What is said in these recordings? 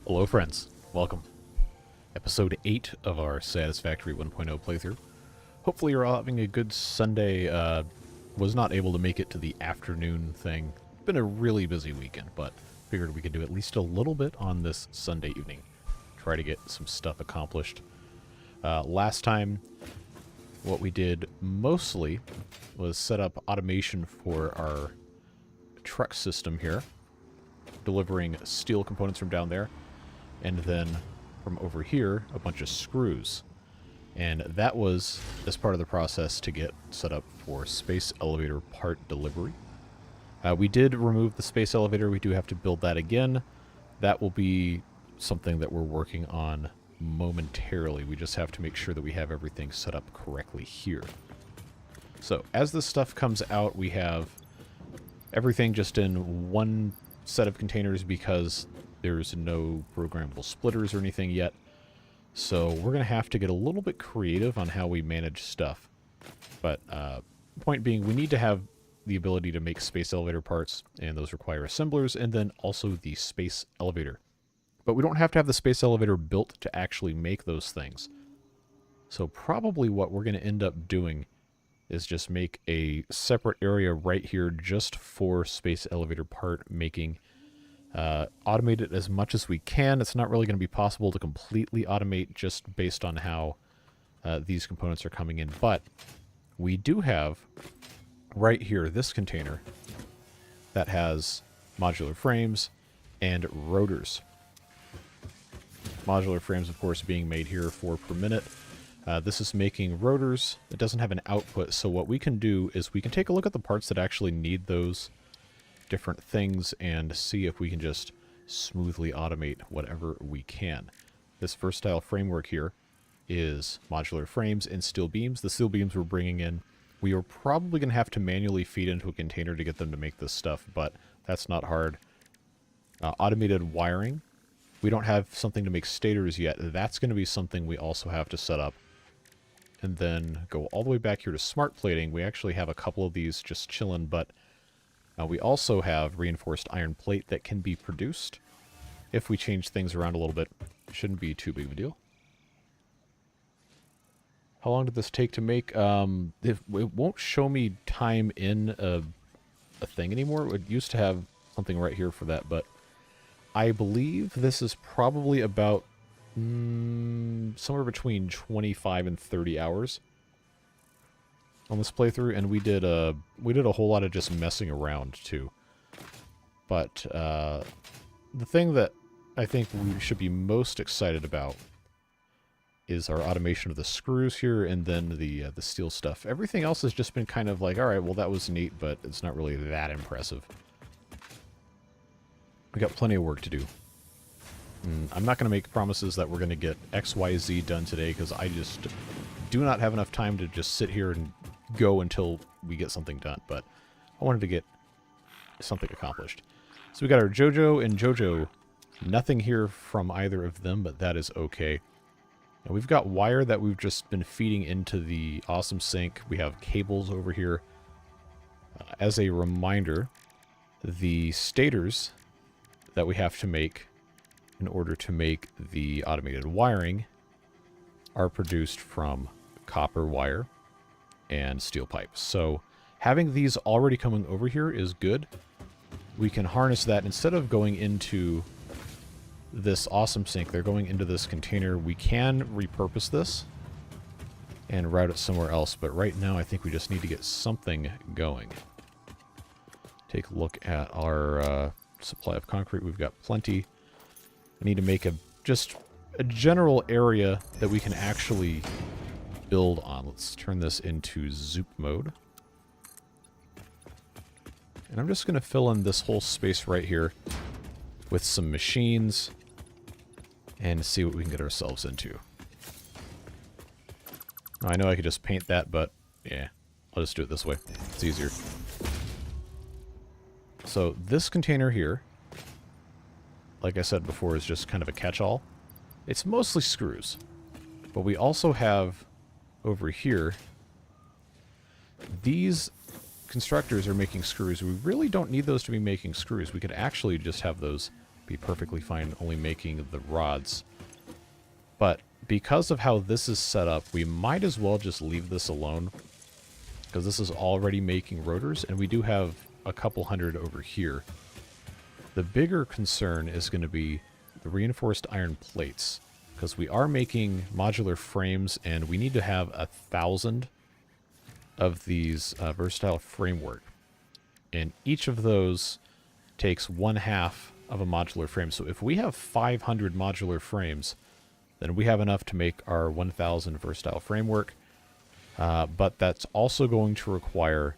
Hello friends, welcome. Episode 8 of our Satisfactory 1.0 playthrough. Hopefully you're all having a good Sunday. Was not able to make it to the afternoon thing. Been a really busy weekend, but figured we could do at least a little bit on this Sunday evening. Try to get some stuff accomplished. Last time, what we did mostly was set up automation for our truck system here, delivering steel components from down there, and then from over here, a bunch of screws. And that was as part of the process to get set up for space elevator part delivery. We did remove the space elevator. We do have to build that again. That will be something that we're working on momentarily. We just have to make sure that we have everything set up correctly here. So as this stuff comes out, we have everything just in one set of containers because there's no programmable splitters or anything yet. So we're going to have to get a little bit creative on how we manage stuff. But point being, we need to have the ability to make space elevator parts, and those require assemblers, and then also the space elevator. But we don't have to have the space elevator built to actually make those things. So probably what we're going to end up doing is just make a separate area right here just for space elevator part making. Automate it as much as we can. It's not really going to be possible to completely automate just based on how these components are coming in, but we do have right here this container that has modular frames and rotors. Modular frames, of course, being made here 4 per minute. This is making rotors. It doesn't have an output, so what we can do is we can take a look at the parts that actually need those different things and see if we can just smoothly automate whatever we can. This versatile framework here is modular frames and steel beams. The steel beams we're bringing in, we are probably going to have to manually feed into a container to get them to make this stuff, but that's not hard. Automated wiring. We don't have something to make stators yet. That's going to be something we also have to set up. And then go all the way back here to smart plating. We actually have a couple of these just chilling, but we also have reinforced iron plate that can be produced. If we change things around a little bit, shouldn't be too big of a deal. How long did this take to make? It won't show me time in a thing anymore. It used to have something right here for that, but I believe this is probably about somewhere between 25 and 30 hours on this playthrough, and we did a whole lot of just messing around too. But the thing that I think we should be most excited about is our automation of the screws here, and then the steel stuff. Everything else has just been kind of like, all right, well that was neat, but it's not really that impressive. We got plenty of work to do. I'm not going to make promises that we're going to get X, Y, Z done today, because I just do not have enough time to just sit here and go until we get something done, but I wanted to get something accomplished. So we got our JoJo and JoJo. Nothing here from either of them, but that is okay. And we've got wire that we've just been feeding into the awesome sink. We have cables over here. As a reminder, the stators that we have to make in order to make the automated wiring are produced from copper wire and steel pipes. So having these already coming over here is good. We can harness that. Instead of going into this awesome sink, they're going into this container. We can repurpose this and route it somewhere else, but right now I think we just need to get something going. Take a look at our supply of concrete. We've got plenty. I need to make just a general area that we can actually build on. Let's turn this into Zoop mode. And I'm just going to fill in this whole space right here with some machines and see what we can get ourselves into. I know I could just paint that, but yeah, I'll just do it this way. It's easier. So this container here, like I said before, is just kind of a catch-all. It's mostly screws, but we also have over here, these constructors are making screws. We really don't need those to be making screws. We could actually just have those be perfectly fine only making the rods. But because of how this is set up, we might as well just leave this alone, because this is already making rotors, and we do have a couple hundred over here. The bigger concern is going to be the reinforced iron plates, because we are making modular frames, and we need to have 1,000 of these versatile framework. And each of those takes 1/2 of a modular frame. So if we have 500 modular frames, then we have enough to make our 1,000 versatile framework. But that's also going to require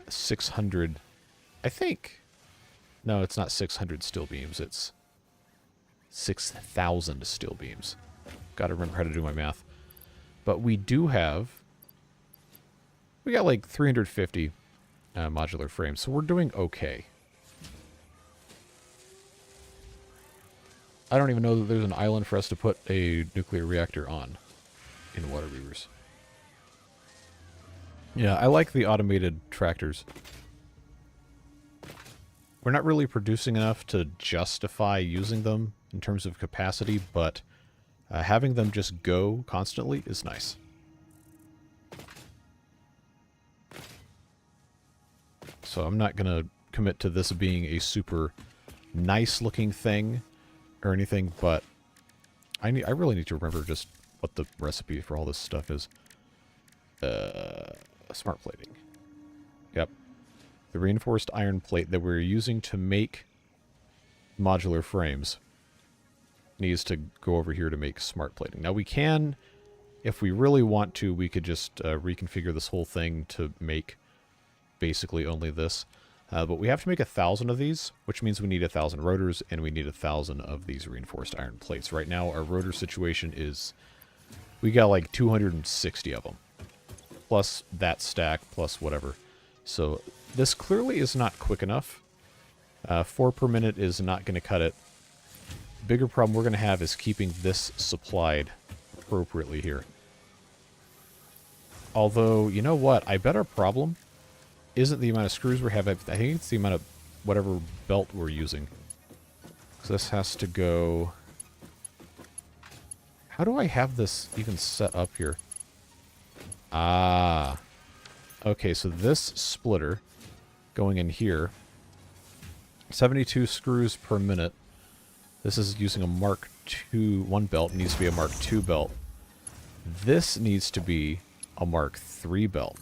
600, I think. No, it's not 600 steel beams. It's 6,000 steel beams. Got to remember how to do my math. But we do have... We got like 350 modular frames, so we're doing okay. I don't even know that there's an island for us to put a nuclear reactor on in Water Beavers. Yeah, I like the automated tractors. We're not really producing enough to justify using them in terms of capacity, but having them just go constantly is nice. So I'm not going to commit to this being a super nice looking thing or anything, but I really need to remember just what the recipe for all this stuff is. Smart plating. Yep. The reinforced iron plate that we're using to make modular frames needs to go over here to make smart plating. Now we can, if we really want to, we could just reconfigure this whole thing to make basically only this. But we have to make 1,000 of these, which means we need 1,000 rotors, and we need 1,000 of these reinforced iron plates. Right now, our rotor situation is... We got like 260 of them. Plus that stack, plus whatever. So this clearly is not quick enough. 4 per minute is not going to cut it. Bigger problem we're going to have is keeping this supplied appropriately here. Although, you know what? I bet our problem isn't the amount of screws we have. I think it's the amount of whatever belt we're using. So this has to go... How do I have this even set up here? Ah. Okay, so this splitter going in here, 72 screws per minute. This is using a Mark II, one belt. It needs to be a Mark II belt. This needs to be a Mark III belt.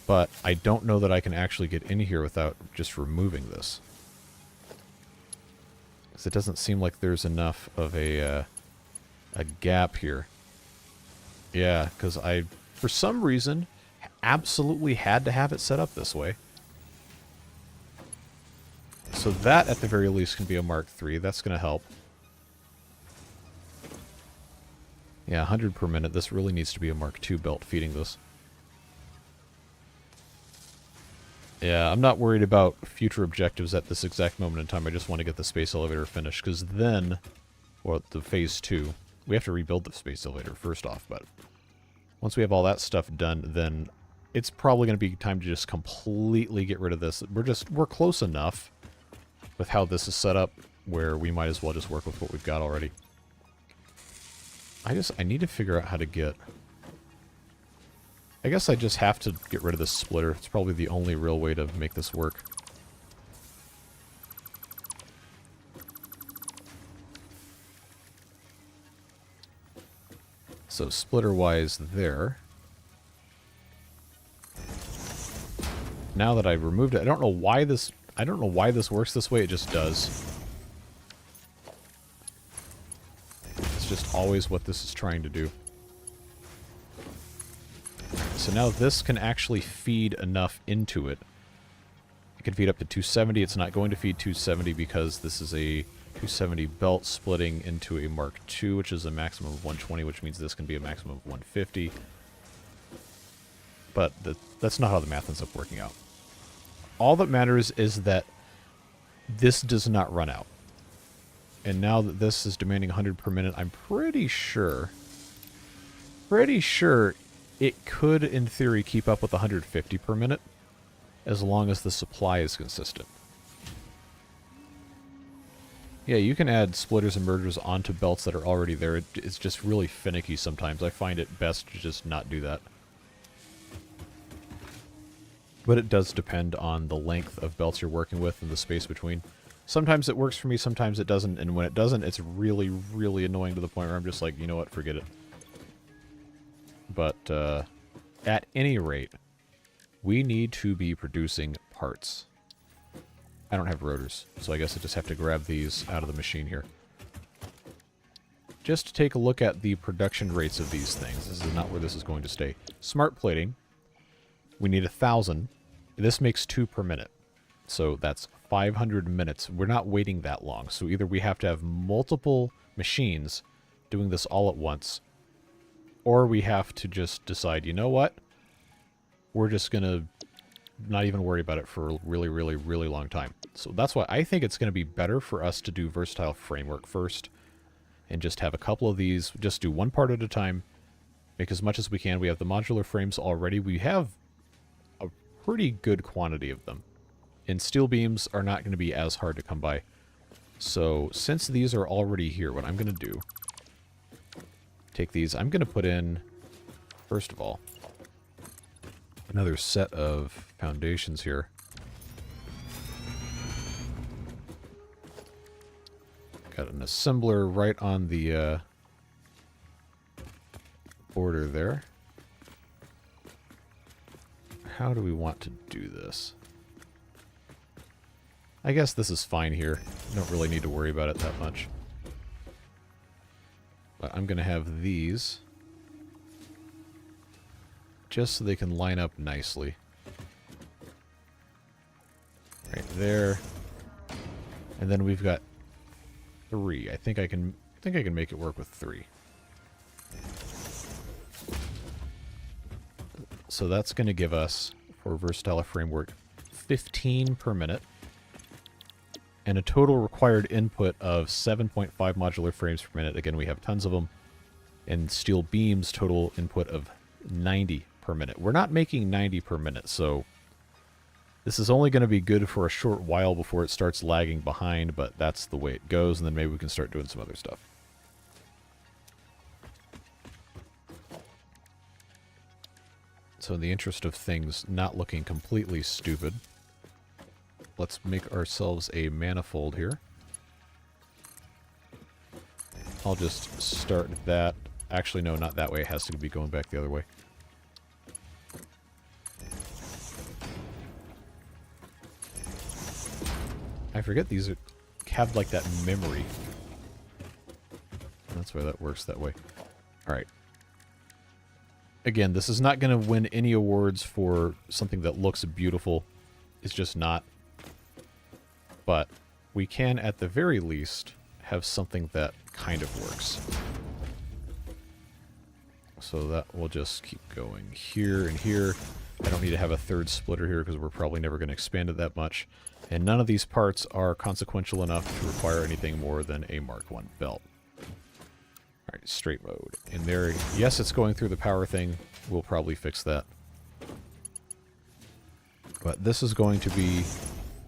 But I don't know that I can actually get in here without just removing this. Because it doesn't seem like there's enough of a gap here. Yeah, because I, for some reason, absolutely had to have it set up this way. So that, at the very least, can be a Mark III. That's going to help. Yeah, 100 per minute. This really needs to be a Mark II belt feeding this. Yeah, I'm not worried about future objectives at this exact moment in time. I just want to get the space elevator finished, because then, or the phase 2, we have to rebuild the space elevator first off, but once we have all that stuff done, then it's probably going to be time to just completely get rid of this. We're close enough with how this is set up where we might as well just work with what we've got already. I need to figure out how to get... I guess I just have to get rid of this splitter. It's probably the only real way to make this work. So splitter-wise there. Now that I've removed it, I don't know why this works this way, it just does. It's just always what this is trying to do. So now this can actually feed enough into it. It can feed up to 270. It's not going to feed 270 because this is a 270 belt splitting into a Mark II, which is a maximum of 120, which means this can be a maximum of 150. But that's not how the math ends up working out. All that matters is that this does not run out. And now that this is demanding 100 per minute, I'm pretty sure it could, in theory, keep up with 150 per minute, as long as the supply is consistent. Yeah, you can add splitters and mergers onto belts that are already there. It's just really finicky sometimes. I find it best to just not do that. But it does depend on the length of belts you're working with and the space between. Sometimes it works for me, sometimes it doesn't, and when it doesn't, it's really, really annoying to the point where I'm just like, you know what, forget it. But, at any rate, we need to be producing parts. I don't have rotors, so I guess I just have to grab these out of the machine here. Just to take a look at the production rates of these things. This is not where this is going to stay. Smart plating. We need 1,000. This makes 2 per minute. So that's 500 minutes. We're not waiting that long. So either we have to have multiple machines doing this all at once, or we have to just decide, you know what? We're just going to not even worry about it for a really, really, really long time. So that's why I think it's going to be better for us to do versatile framework first and just have a couple of these, just do one part at a time, make as much as we can. We have the modular frames already. We have a pretty good quantity of them. And steel beams are not going to be as hard to come by. So since these are already here, what I'm going to do, take these, I'm going to put in, first of all, another set of foundations here. Got an assembler right on the border there. How do we want to do this? I guess this is fine here. I don't really need to worry about it that much. But I'm going to have these just so they can line up nicely. Right there. And then we've got 3. I think I can make it work with 3. So that's going to give us, for versatile framework, 15 per minute. And a total required input of 7.5 modular frames per minute. Again, we have tons of them. And steel beams total input of 90 per minute. We're not making 90 per minute, so this is only going to be good for a short while before it starts lagging behind, but that's the way it goes, and then maybe we can start doing some other stuff. So in the interest of things not looking completely stupid, let's make ourselves a manifold here. I'll just start that. Actually, no, not that way. It has to be going back the other way. I forget these have like that memory. That's why that works that way. Alright. Again, this is not going to win any awards for something that looks beautiful. It's just not. But we can, at the very least, have something that kind of works. So that will just keep going here and here. I don't need to have a third splitter here because we're probably never going to expand it that much. And none of these parts are consequential enough to require anything more than a Mark I belt. Alright, straight mode. And there, yes, it's going through the power thing. We'll probably fix that. But this is going to be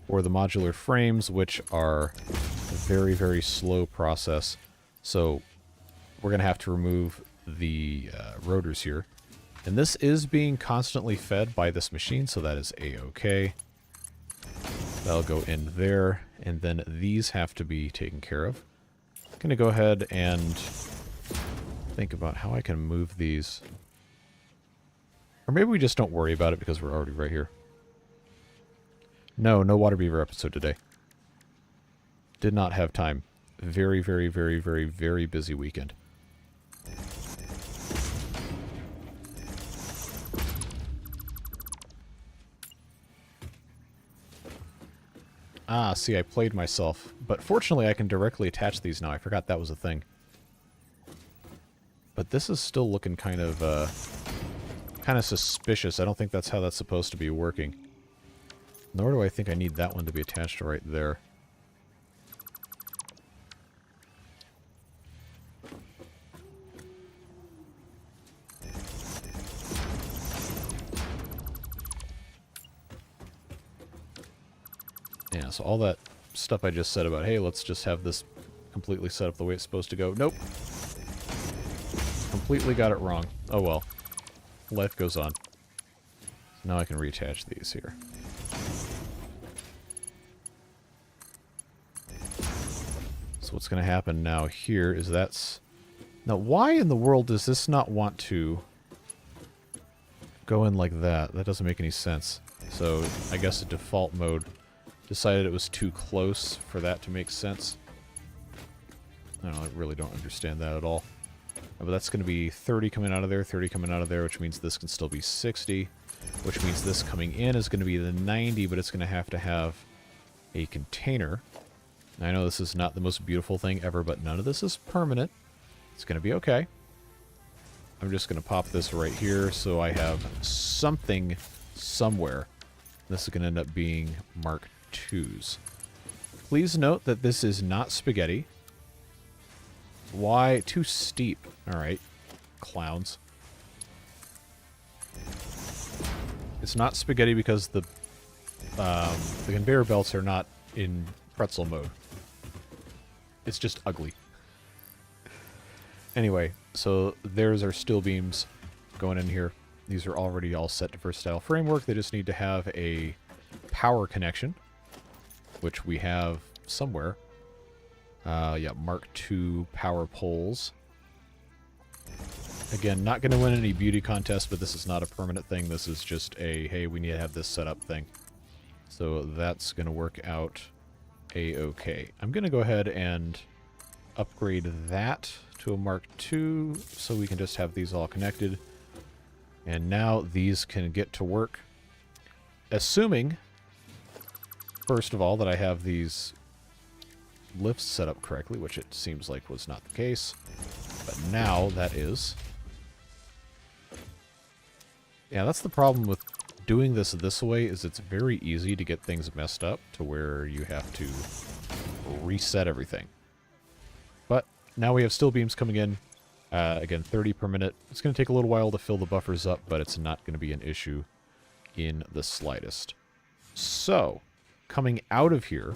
for the modular frames, which are a very, very slow process. So we're going to have to remove the rotors here. And this is being constantly fed by this machine, so that is A-OK. That'll go in there, and then these have to be taken care of. I'm going to go ahead and think about how I can move these. Or maybe we just don't worry about it because we're already right here. No Water Beaver episode today. Did not have time. Very, very, very, very, very busy weekend. Ah, see, I played myself. But fortunately, I can directly attach these now. I forgot that was a thing. But this is still looking kind of suspicious. I don't think that's how that's supposed to be working. Nor do I think I need that one to be attached right there. Yeah, so all that stuff I just said about, hey, let's just have this completely set up the way it's supposed to go. Nope. Completely got it wrong. Oh well. Life goes on. So now I can reattach these here. So what's going to happen now here is that's... Now, why in the world does this not want to go in like that? That doesn't make any sense. So I guess the default mode decided it was too close for that to make sense. I really don't understand that at all. But that's going to be 30 coming out of there, 30 coming out of there, which means this can still be 60, which means this coming in is going to be the 90, but it's going to have a container. I know this is not the most beautiful thing ever, but none of this is permanent. It's going to be okay. I'm just going to pop this right here so I have something somewhere. This is going to end up being Mark IIs. Please note that this is not spaghetti. Why? Too steep. Alright. Clowns. It's not spaghetti because the conveyor belts are not in pretzel mode. It's just ugly. Anyway, so there's our steel beams going in here. These are already all set to versatile framework. They just need to have a power connection, which we have somewhere. Yeah, Mark II power poles. Again, not going to win any beauty contest, but this is not a permanent thing. This is just a, hey, we need to have this set up thing. So that's going to work out a-okay. I'm going to go ahead and upgrade that to a Mark II so we can just have these all connected. And now these can get to work. Assuming, first of all, that I have these lifts set up correctly, which it seems like was not the case. But now that is. Yeah, that's the problem with doing this way, is it's very easy to get things messed up to where you have to reset everything. But now we have steel beams coming in. Again, 30 per minute. It's going to take a little while to fill the buffers up, but it's not going to be an issue in the slightest. So, coming out of here,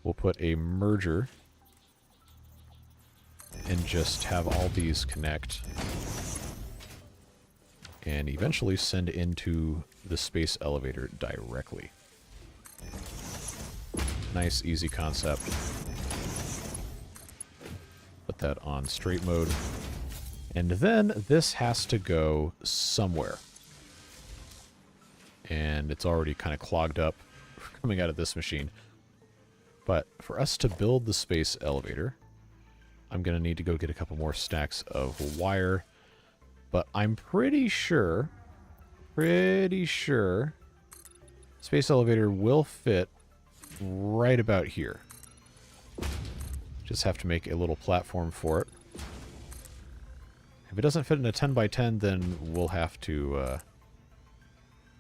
we'll put a merger and just have all these connect and eventually send into the space elevator directly. Nice, easy concept. Put that on straight mode. And then this has to go somewhere. And it's already kind of clogged up coming out of this machine. But for us to build the space elevator, I'm going to need to go get a couple more stacks of wire. But I'm pretty sure space elevator will fit right about here. Just have to make a little platform for it. If it doesn't fit in a 10 by 10, then we'll have to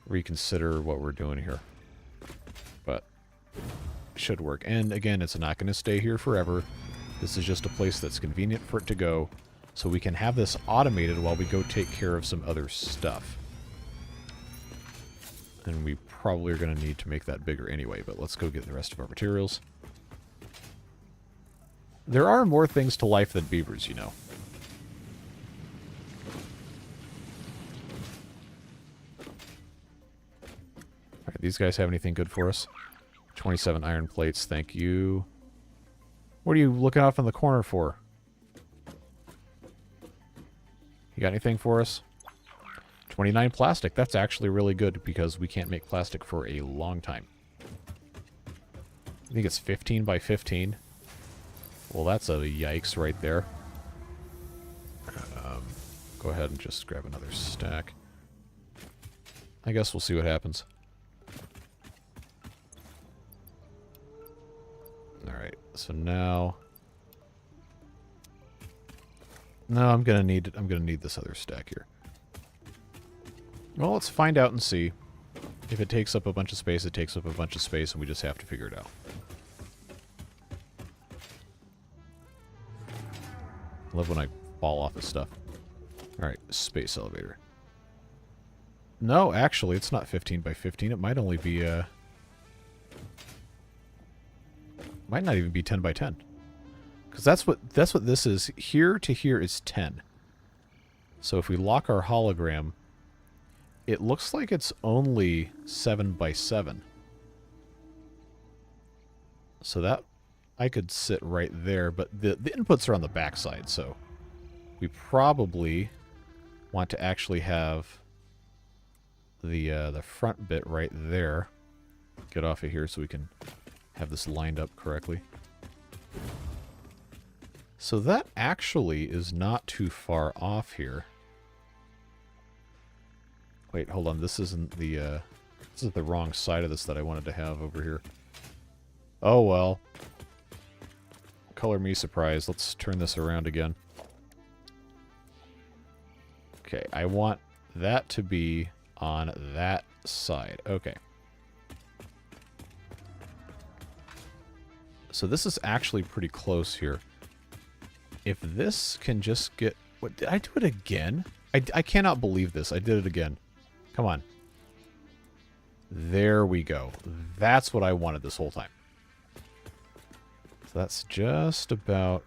reconsider what we're doing here. But it should work. And again, it's not going to stay here forever. This is just a place that's convenient for it to go, so we can have this automated while we go take care of some other stuff. And we probably are going to need to make that bigger anyway, but let's go get the rest of our materials. There are more things to life than beavers, you know. Alright, these guys have anything good for us? 27 iron plates, thank you. What are you looking off in the corner for? You got anything for us? 29 plastic. That's actually really good because we can't make plastic for a long time. I think it's 15 by 15. Well, that's a yikes right there. Go ahead and just grab another stack. I guess we'll see what happens. Alright, so now... No, I'm gonna need this other stack here. Well, let's find out and see. If it takes up a bunch of space, it takes up a bunch of space, and we just have to figure it out. I love when I fall off of stuff. Alright, space elevator. No, actually, it's not 15 by 15. It might only be Might not even be 10 by 10. Because that's what this is. Here to here is 10. So if we lock our hologram, it looks like it's only 7 by 7. So that I could sit right there, but the inputs are on the back side, so we probably want to actually have the front bit right there. Get off of here so we can have this lined up correctly. So that actually is not too far off here. Wait, hold on. This isn't the this is the wrong side of this that I wanted to have over here. Oh well. Color me surprised. Let's turn this around again. Okay, I want that to be on that side. Okay. So this is actually pretty close here. If this can just get... What, did I do it again? I cannot believe this. I did it again. Come on. There we go. That's what I wanted this whole time. So that's just about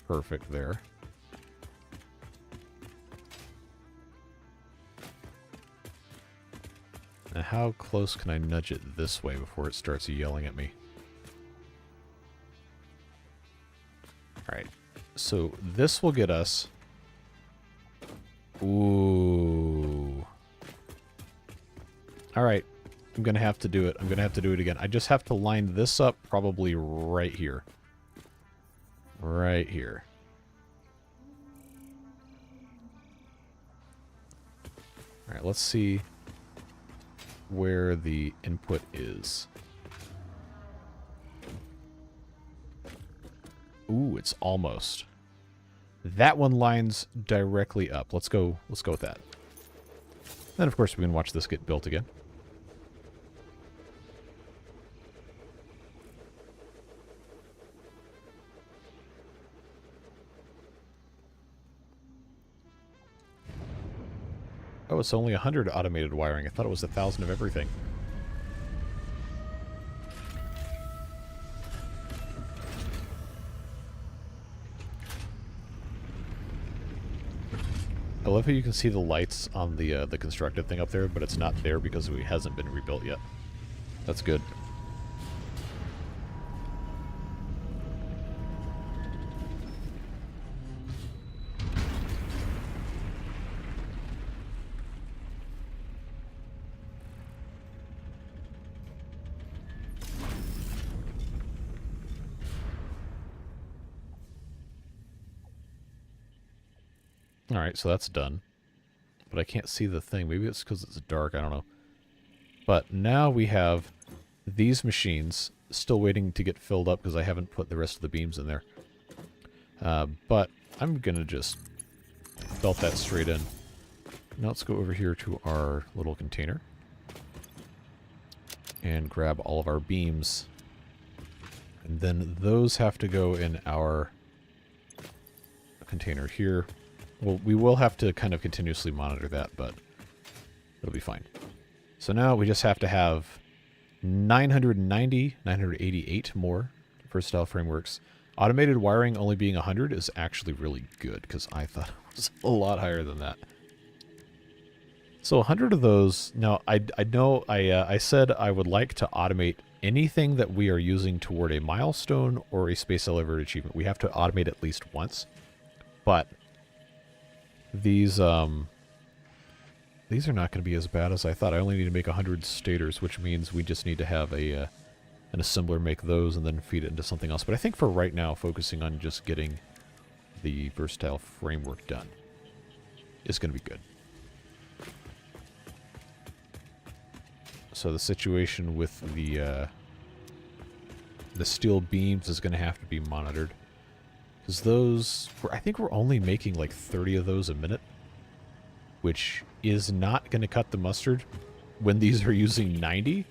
perfect there. Now how close can I nudge it this way before it starts yelling at me? Alright. So this will get us... Ooh. Alright. I'm going to have to do it. I'm going to have to do it again. I just have to line this up probably right here. Right here. Alright, let's see where the input is. Ooh, it's almost. That one lines directly up. Let's go with that. Then of course we can watch this get built again. Oh, it's only 100 automated wiring. I thought it was 1,000 of everything. I love how you can see the lights on the constructed thing up there, but it's not there because it hasn't been rebuilt yet. That's good. Alright, so that's done. But I can't see the thing. Maybe it's because it's dark, I don't know. But now we have these machines still waiting to get filled up because I haven't put the rest of the beams in there. But I'm going to just belt that straight in. Now let's go over here to our little container. And grab all of our beams. And then those have to go in our container here. Well, we will have to kind of continuously monitor that, but it'll be fine. So now we just have to have 990, 988 more versatile frameworks. Automated wiring only being 100 is actually really good, because I thought it was a lot higher than that. So 100 of those... Now, I know I said I would like to automate anything that we are using toward a milestone or a space elevator achievement. We have to automate at least once. But these are not going to be as bad as I thought. I only need to make 100 stators, which means we just need to have an assembler make those and then feed it into something else. But I think for right now, focusing on just getting the versatile framework done is going to be good. So the situation with the steel beams is going to have to be monitored. Because those, I think we're only making like 30 of those a minute, which is not going to cut the mustard when these are using 90.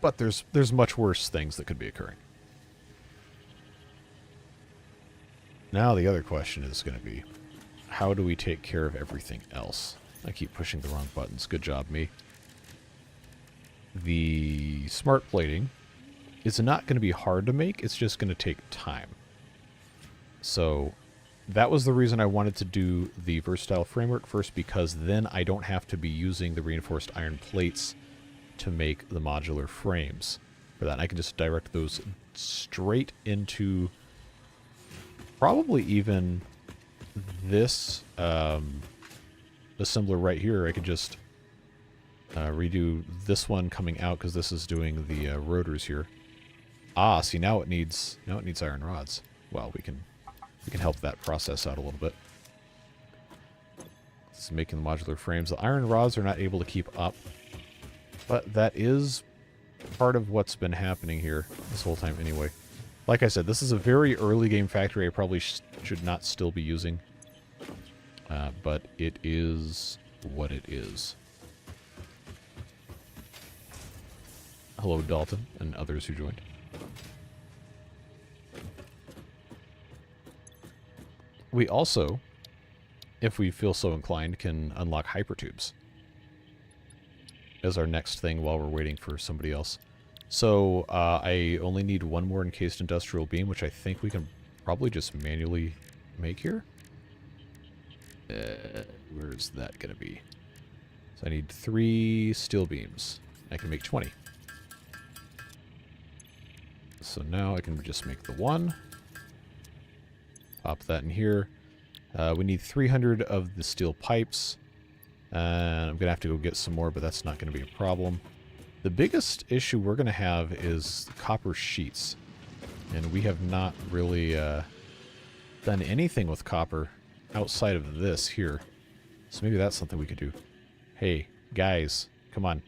But there's much worse things that could be occurring. Now the other question is going to be, how do we take care of everything else? I keep pushing the wrong buttons. Good job, me. The smart plating is not going to be hard to make. It's just going to take time. So that was the reason I wanted to do the versatile framework first, because then I don't have to be using the reinforced iron plates to make the modular frames for that. And I can just direct those straight into probably even this assembler right here. I could just redo this one coming out, because this is doing the rotors here. Ah, see, now it needs iron rods. Well, we can help that process out a little bit. This is making the modular frames. The iron rods are not able to keep up, but that is part of what's been happening here this whole time anyway. Like I said, this is a very early game factory I probably should not still be using, but it is what it is. Hello, Dalton, and others who joined. We also, if we feel so inclined, can unlock hypertubes as our next thing while we're waiting for somebody else. So I only need one more encased industrial beam, which I think we can probably just manually make here. Where's that going to be? So I need 3 steel beams. I can make 20. So now I can just make the 1. Pop that in here. We need 300 of the steel pipes. And I'm going to have to go get some more, but that's not going to be a problem. The biggest issue we're going to have is copper sheets. And we have not really done anything with copper outside of this here. So maybe that's something we could do. Hey, guys, come on.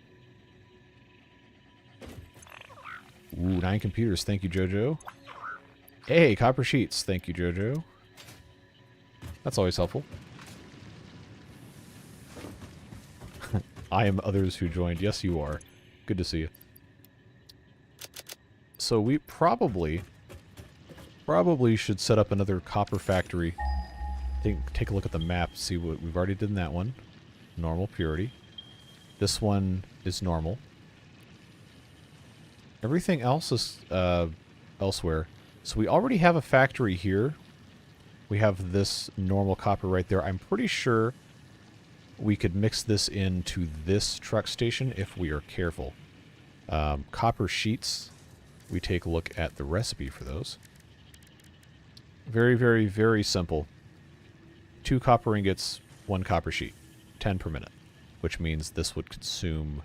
Ooh, 9 computers. Thank you, Jojo. Hey, copper sheets. Thank you, Jojo. That's always helpful. I am others who joined. Yes, you are. Good to see you. So we probably should set up another copper factory. Take a look at the map. See what we've already done that one. Normal purity. This one is normal. Everything else is elsewhere. So we already have a factory here. We have this normal copper right there. I'm pretty sure we could mix this into this truck station if we are careful. Copper sheets. We take a look at the recipe for those. Very, very, very simple. 2 copper ingots, 1 copper sheet. 10 per minute. Which means this would consume,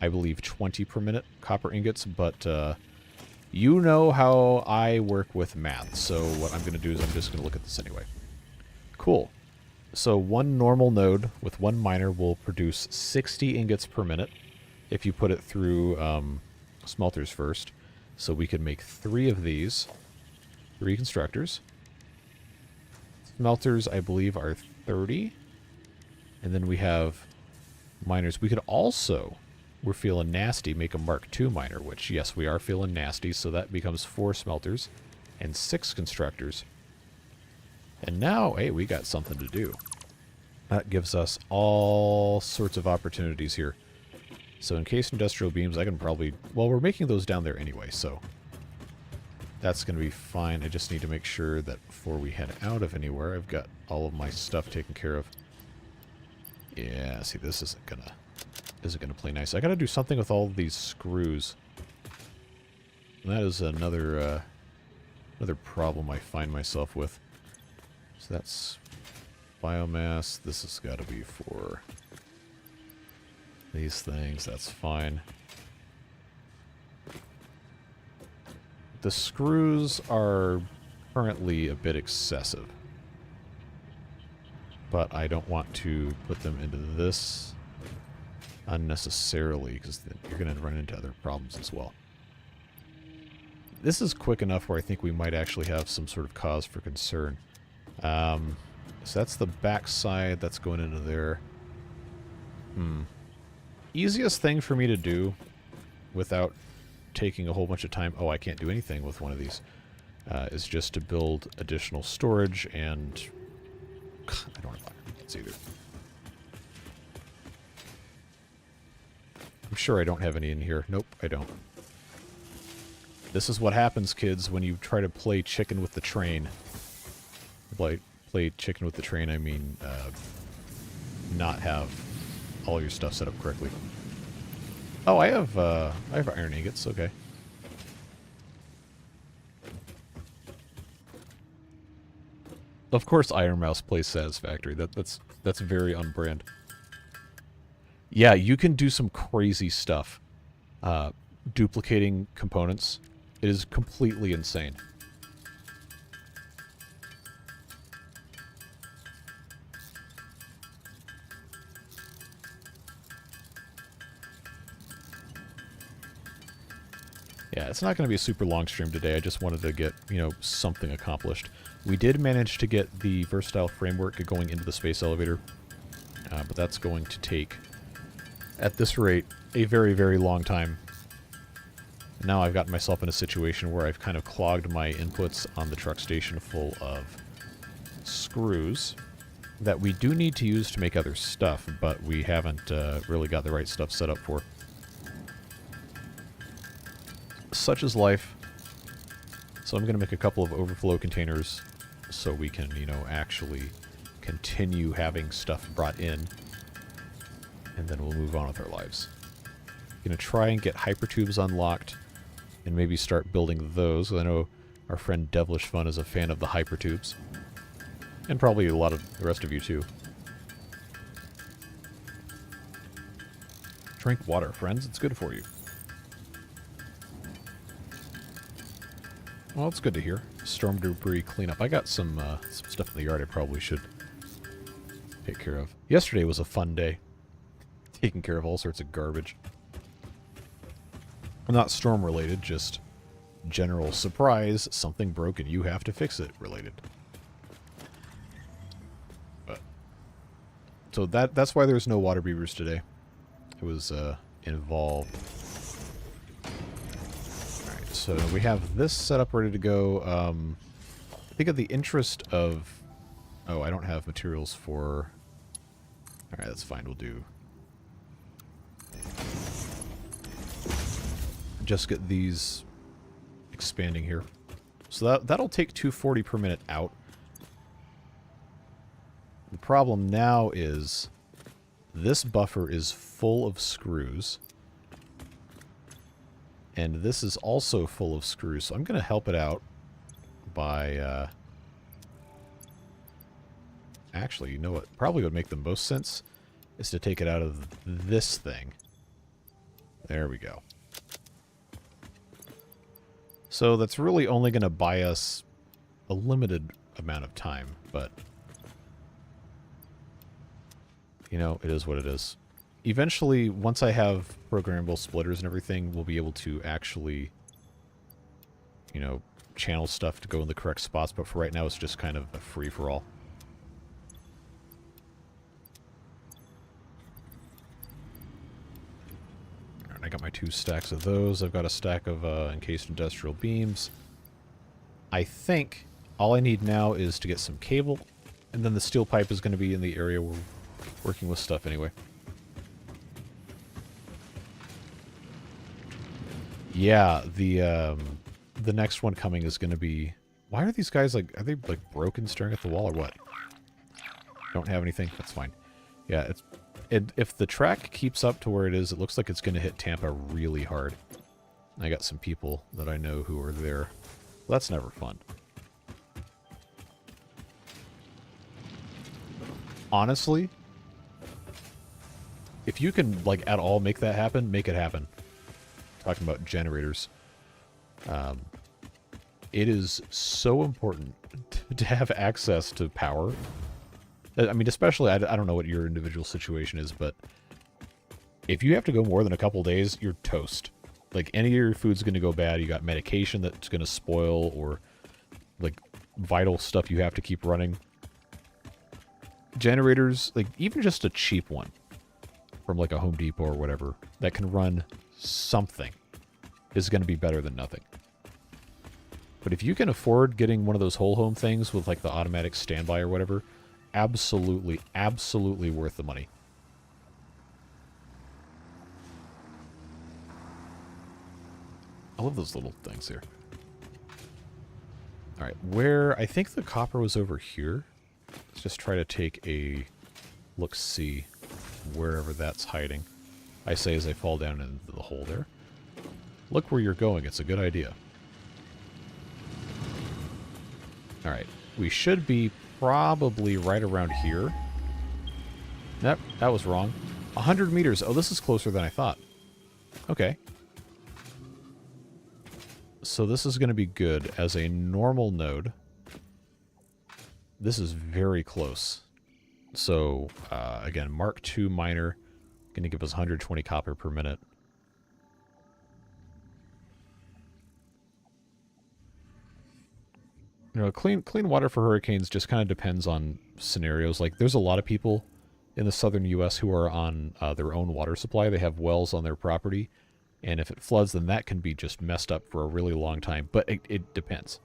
I believe, 20 per minute copper ingots, but you know how I work with math, so what I'm going to do is I'm just going to look at this anyway. Cool. So 1 normal node with 1 miner will produce 60 ingots per minute if you put it through smelters first. So we could make 3 of these. 3 constructors. Smelters, I believe, are 30. And then we have miners. We could also, we're feeling nasty, make a Mark II miner, which, yes, we are feeling nasty, so that becomes 4 smelters and 6 constructors. And now, hey, we got something to do. That gives us all sorts of opportunities here. So encased industrial beams, I can probably, well, we're making those down there anyway, so that's going to be fine. I just need to make sure that before we head out of anywhere, I've got all of my stuff taken care of. Yeah, see, this isn't gonna play nice. I gotta do something with all of these screws. And that is another problem I find myself with. So that's biomass. This has got to be for these things. That's fine. The screws are currently a bit excessive, but I don't want to put them into this unnecessarily, because then you're going to run into other problems as well. This is quick enough where I think we might actually have some sort of cause for concern. So that's the back side that's going into there. Easiest thing for me to do without taking a whole bunch of time, oh, I can't do anything with one of these, is just to build additional storage, and I don't have iron ingots either. I'm sure I don't have any in here. Nope, I don't. This is what happens, kids, when you try to play chicken with the train. Like, play chicken with the train, I mean, not have all your stuff set up correctly. Oh, I have iron ingots, okay. Of course Iron Mouse plays Satisfactory. That's very on-brand. Yeah, you can do some crazy stuff. Duplicating components. It is completely insane. Yeah, it's not going to be a super long stream today. I just wanted to get, you know, something accomplished. We did manage to get the versatile framework going into the space elevator, but that's going to take, at this rate, a very, very long time. Now I've gotten myself in a situation where I've kind of clogged my inputs on the truck station full of screws that we do need to use to make other stuff, but we haven't really got the right stuff set up for. Such is life. So I'm going to make a couple of overflow containers so we can, you know, actually continue having stuff brought in. And then we'll move on with our lives. Going to try and get hypertubes unlocked and maybe start building those. I know our friend Devilish Fun is a fan of the hypertubes. And probably a lot of the rest of you too. Drink water, friends. It's good for you. Well, it's good to hear. Storm debris cleanup. I got some stuff in the yard I probably should take care of. Yesterday was a fun day. Taking care of all sorts of garbage. Not storm related, just general surprise, something broke and you have to fix it related. But, so that's why there's no water beavers today. It was involved. So we have this set up ready to go. I think of the interest of... Oh, I don't have materials for... Alright, that's fine. We'll do... Just get these expanding here. So that'll take 240 per minute out. The problem now is this buffer is full of screws. And this is also full of screws, so I'm going to help it out by... Actually, you know what? Probably would make the most sense is to take it out of this thing. There we go. So that's really only going to buy us a limited amount of time, but... You know, it is what it is. Eventually, once I have programmable splitters and everything, we'll be able to actually, you know, channel stuff to go in the correct spots, but for right now it's just kind of a free-for-all. Alright, I got my 2 stacks of those. I've got a stack of encased industrial beams. I think all I need now is to get some cable, and then the steel pipe is going to be in the area where we're working with stuff anyway. Yeah, the next one coming is going to be... Why are these guys like... Are they like broken staring at the wall or what? Don't have anything? That's fine. Yeah, if the track keeps up to where it is, it looks like it's going to hit Tampa really hard. I got some people that I know who are there. Well, that's never fun. Honestly, if you can, like, at all make that happen, make it happen. Talking about generators. It is so important to have access to power. I mean, especially, I don't know what your individual situation is, but if you have to go more than a couple days, you're toast. Like, any of your food's going to go bad. You got medication that's going to spoil, or, like, vital stuff you have to keep running. Generators, like, even just a cheap one from, like, a Home Depot or whatever, that can run something is going to be better than nothing. But if you can afford getting one of those whole home things with, like, the automatic standby or whatever, absolutely, absolutely worth the money. I love those little things here. Alright, where... I think the copper was over here. Let's just try to take a look-see wherever that's hiding. I say as I fall down into the hole there. Look where you're going. It's a good idea. Alright. We should be probably right around here. Nope, that was wrong. 100 meters. Oh, this is closer than I thought. Okay. So this is going to be good as a normal node. This is very close. So, again, Mark II miner. Going to give us 120 copper per minute. You know, clean water for hurricanes just kind of depends on scenarios. Like, there's a lot of people in the southern U.S. who are on their own water supply. They have wells on their property. And if it floods, then that can be just messed up for a really long time. But it depends.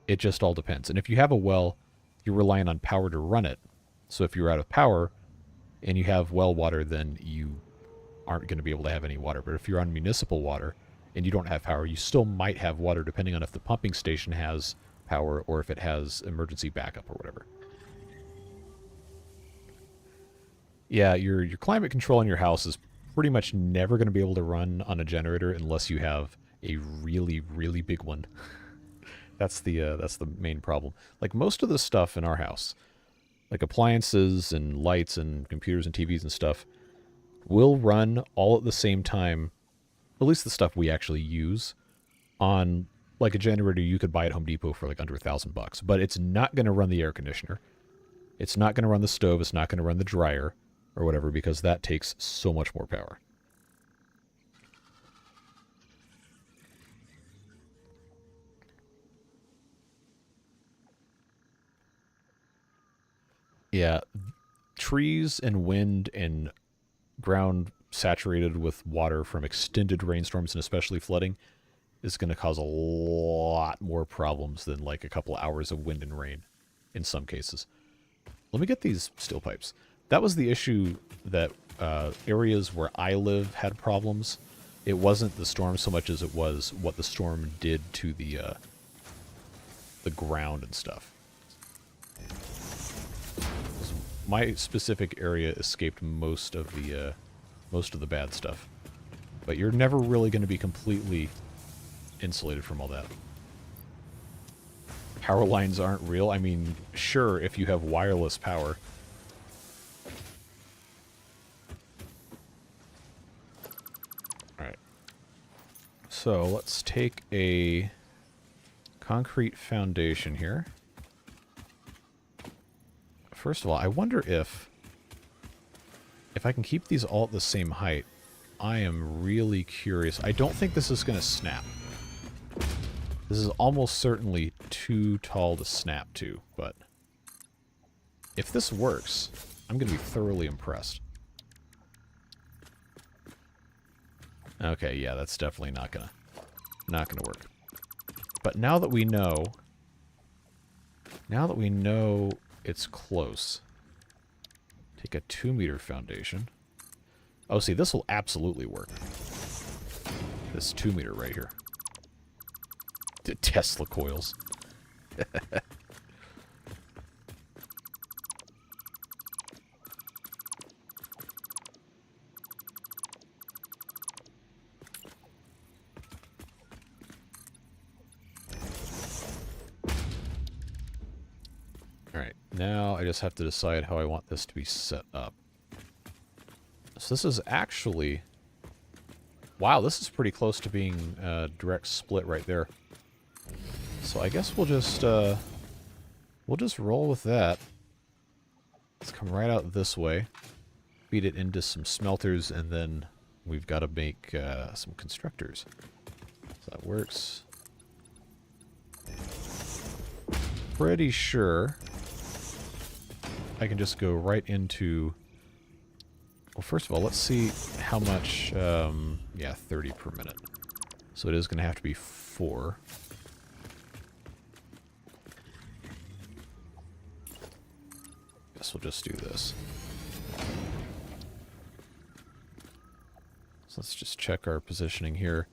It just all depends. And if you have a well, you're relying on power to run it. So if you're out of power and you have well water, then you aren't going to be able to have any water. But if you're on municipal water and you don't have power, you still might have water depending on if the pumping station has power or if it has emergency backup or whatever. Yeah, your climate control in your house is pretty much never going to be able to run on a generator unless you have a really, really big one. That's the main problem. Like most of the stuff in our house, like appliances and lights and computers and TVs and stuff, will run all at the same time, at least the stuff we actually use, on like a generator you could buy at Home Depot for like under $1,000. But it's not going to run the air conditioner. It's not going to run the stove. It's not going to run the dryer or whatever, because that takes so much more power. Yeah, trees and wind and ground saturated with water from extended rainstorms and especially flooding is going to cause a lot more problems than like a couple hours of wind and rain in some cases. Let me get these steel pipes. That was the issue that areas where I live had problems. It wasn't the storm so much as it was what the storm did to the ground and stuff. My specific area escaped most of the bad stuff, but you're never really going to be completely insulated from all that. Power lines aren't real. I mean, sure, if you have wireless power. Alright. So, let's take a concrete foundation here. First of all, I wonder if I can keep these all at the same height. I am really curious. I don't think this is going to snap. This is almost certainly too tall to snap to, but if this works, I'm going to be thoroughly impressed. Okay, yeah, that's definitely not gonna work. But now that we know it's close, take a 2-meter foundation. Oh, see, this will absolutely work. This 2-meter right here. The Tesla coils. Alright, now I just have to decide how I want this to be set up. So this is actually... Wow, this is pretty close to being a direct split right there. So I guess we'll just roll with that. Let's come right out this way, feed it into some smelters, and then we've got to make some constructors. So that works. Pretty sure I can just go right into... Well, first of all, let's see how much... yeah, 30 per minute. So it is going to have to be 4. Guess we'll just do this. So let's just check our positioning here.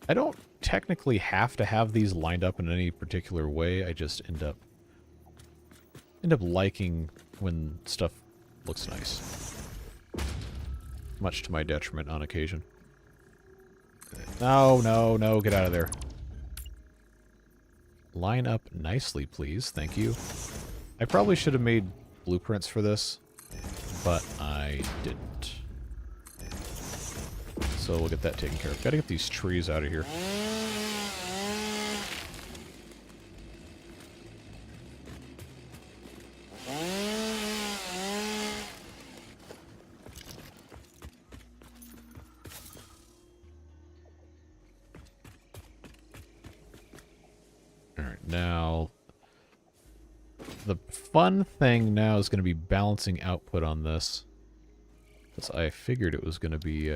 I don't technically have to have these lined up in any particular way. I just end up liking when stuff looks nice. Much to my detriment on occasion. No, no, no, get out of there. Line up nicely, please. Thank you. I probably should have made blueprints for this, but I didn't. So we'll get that taken care of. Gotta get these trees out of here. Alright, now the fun thing now is going to be balancing output on this. Because I figured it was going to be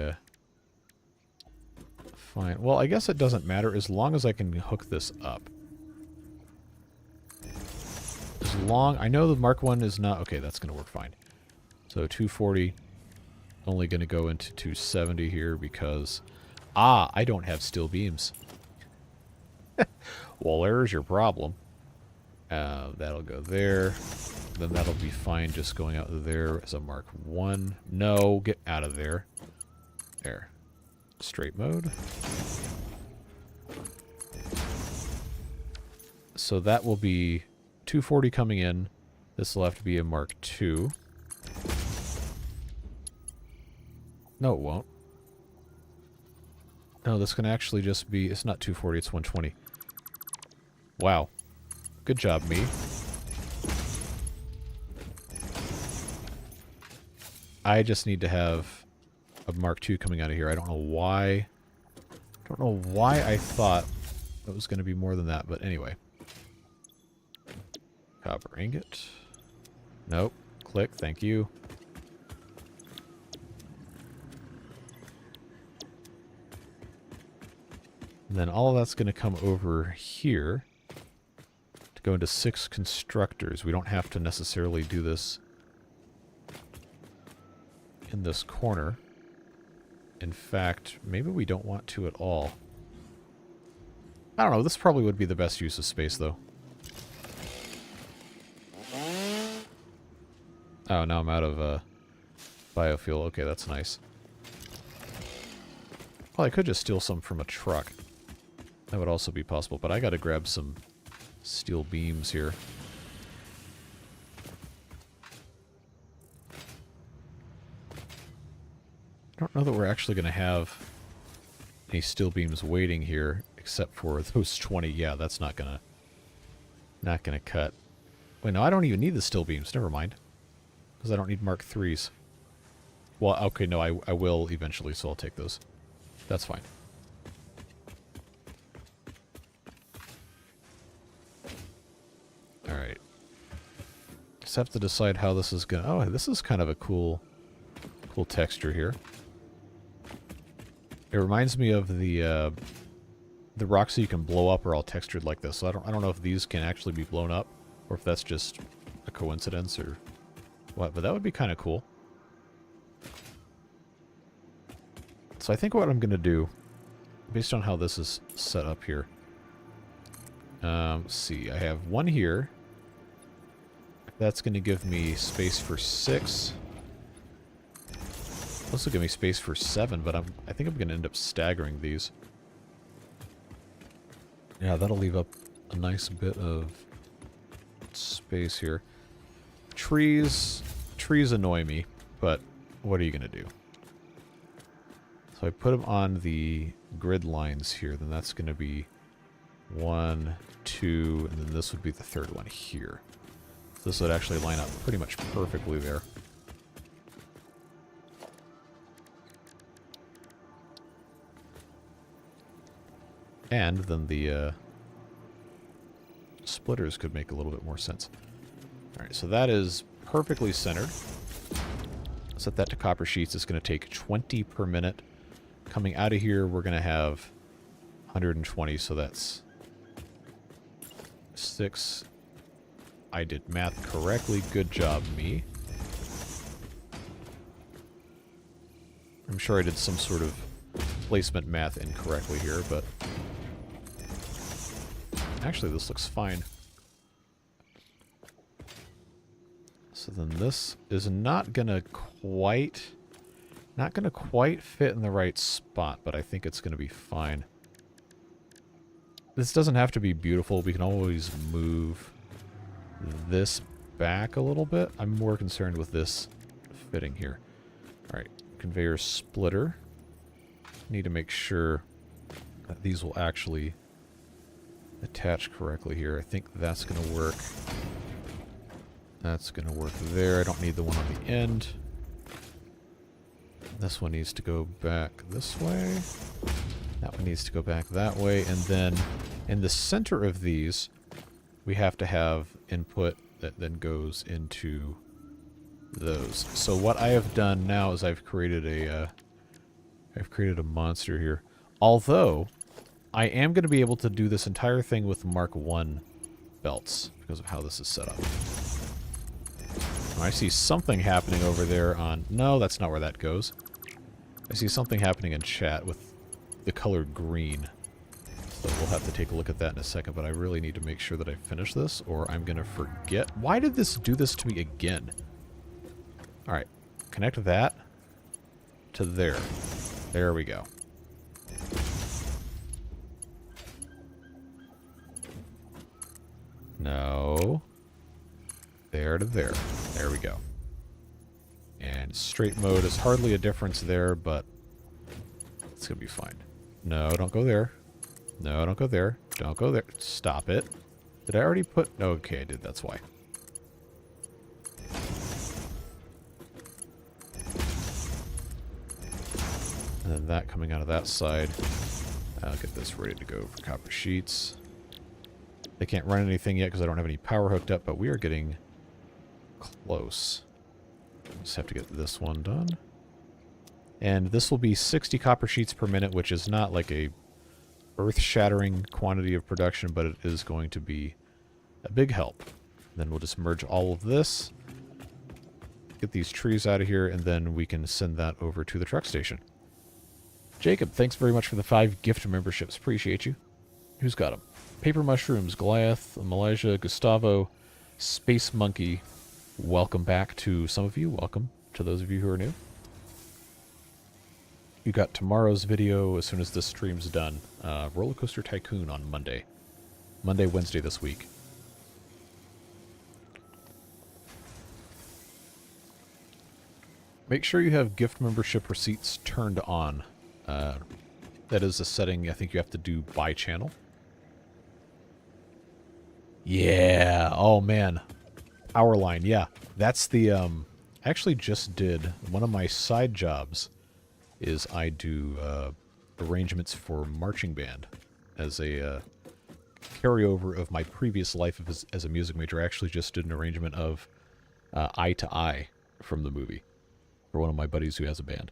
fine. Well, I guess it doesn't matter as long as I can hook this up. As long... I know the Mark 1 is not... Okay, that's going to work fine. So 240. Only going to go into 270 here because... Ah, I don't have steel beams. Well, there's your problem. That'll go there. Then that'll be fine just going out there as a Mark 1. No, get out of there. There. Straight mode. So that will be 240 coming in. This will have to be a Mark 2. No, it won't. No, this can actually just be... It's not 240, it's 120. Wow. Good job, me. I just need to have a Mark II coming out of here. I don't know why. I thought it was going to be more than that, but anyway. Copper ingot. Nope. Click, thank you. And then all of that's going to come over here. Go into 6 constructors. We don't have to necessarily do this in this corner. In fact, maybe we don't want to at all. I don't know. This probably would be the best use of space, though. Oh, now I'm out of biofuel. Okay, that's nice. Well, I could just steal some from a truck. That would also be possible, but I gotta grab some steel beams here. I don't know that we're actually going to have any steel beams waiting here, except for those 20. Yeah, that's not gonna cut. Wait, no, I don't even need the steel beams. Never mind, because I don't need Mark 3s. Well, okay, no, I will eventually, so I'll take those. That's fine. Alright. Just have to decide how this is gonna... Oh, this is kind of a cool texture here. It reminds me of the rocks that you can blow up are all textured like this. So I don't know if these can actually be blown up, or if that's just a coincidence or what, but that would be kind of cool. So I think what I'm gonna do, based on how this is set up here, let's see, I have one here. That's going to give me space for 6. This will give me space for 7, but I think I'm going to end up staggering these. Yeah, that'll leave up a nice bit of space here. Trees annoy me, but what are you going to do? So I put them on the grid lines here, then that's going to be 1, 2, and then this would be the third one here. This would actually line up pretty much perfectly there. And then the splitters could make a little bit more sense. Alright, so that is perfectly centered. Set that to copper sheets. It's going to take 20 per minute. Coming out of here, we're going to have 120, so that's 6. I did math correctly. Good job, me. I'm sure I did some sort of placement math incorrectly here, but Actually, this looks fine. So then this is not gonna quite fit in the right spot, but I think it's gonna be fine. This doesn't have to be beautiful. We can always move this back a little bit. I'm more concerned with this fitting here. Alright, conveyor splitter. Need to make sure that these will actually attach correctly here. I think that's going to work. That's going to work there. I don't need the one on the end. This one needs to go back this way. That one needs to go back that way. And then in the center of these, we have to have input that then goes into those. So what I have done now is I've created a monster here. Although I am going to be able to do this entire thing with Mark 1 belts because of how this is set up. I see something happening over there on... No, that's not where that goes. I see something happening in chat with the color green. So we'll have to take a look at that in a second, but I really need to make sure that I finish this or I'm going to forget. Why did this do this to me again? Alright, connect that to there. There we go. No. There to there. There we go. And straight mode is hardly a difference there, but it's going to be fine. No, don't go there. No, don't go there. Don't go there. Stop it. Did I already put... Okay, I did. That's why. And then that coming out of that side. I'll get this ready to go for copper sheets. They can't run anything yet because I don't have any power hooked up, but we are getting close. Just have to get this one done. And this will be 60 copper sheets per minute, which is not like a earth-shattering quantity of production, but it is going to be a big help. Then we'll just merge all of this, get these trees out of here, and then we can send that over to the truck station. Jacob, thanks very much for the 5 gift memberships. Appreciate you. Who's got them? Paper Mushrooms, Goliath, Malaysia, Gustavo, Space Monkey. Welcome back to some of you. Welcome to those of you who are new. You got tomorrow's video as soon as this stream's done. Roller Coaster Tycoon on Monday. Wednesday this week. Make sure you have gift membership receipts turned on. That is a setting I think you have to do by channel. Yeah. Oh, man. Powerline. Yeah. That's the... I actually just did... One of my side jobs is I do arrangements for marching band as a carryover of my previous life as a music major. I actually just did an arrangement of Eye to Eye from the movie for one of my buddies who has a band.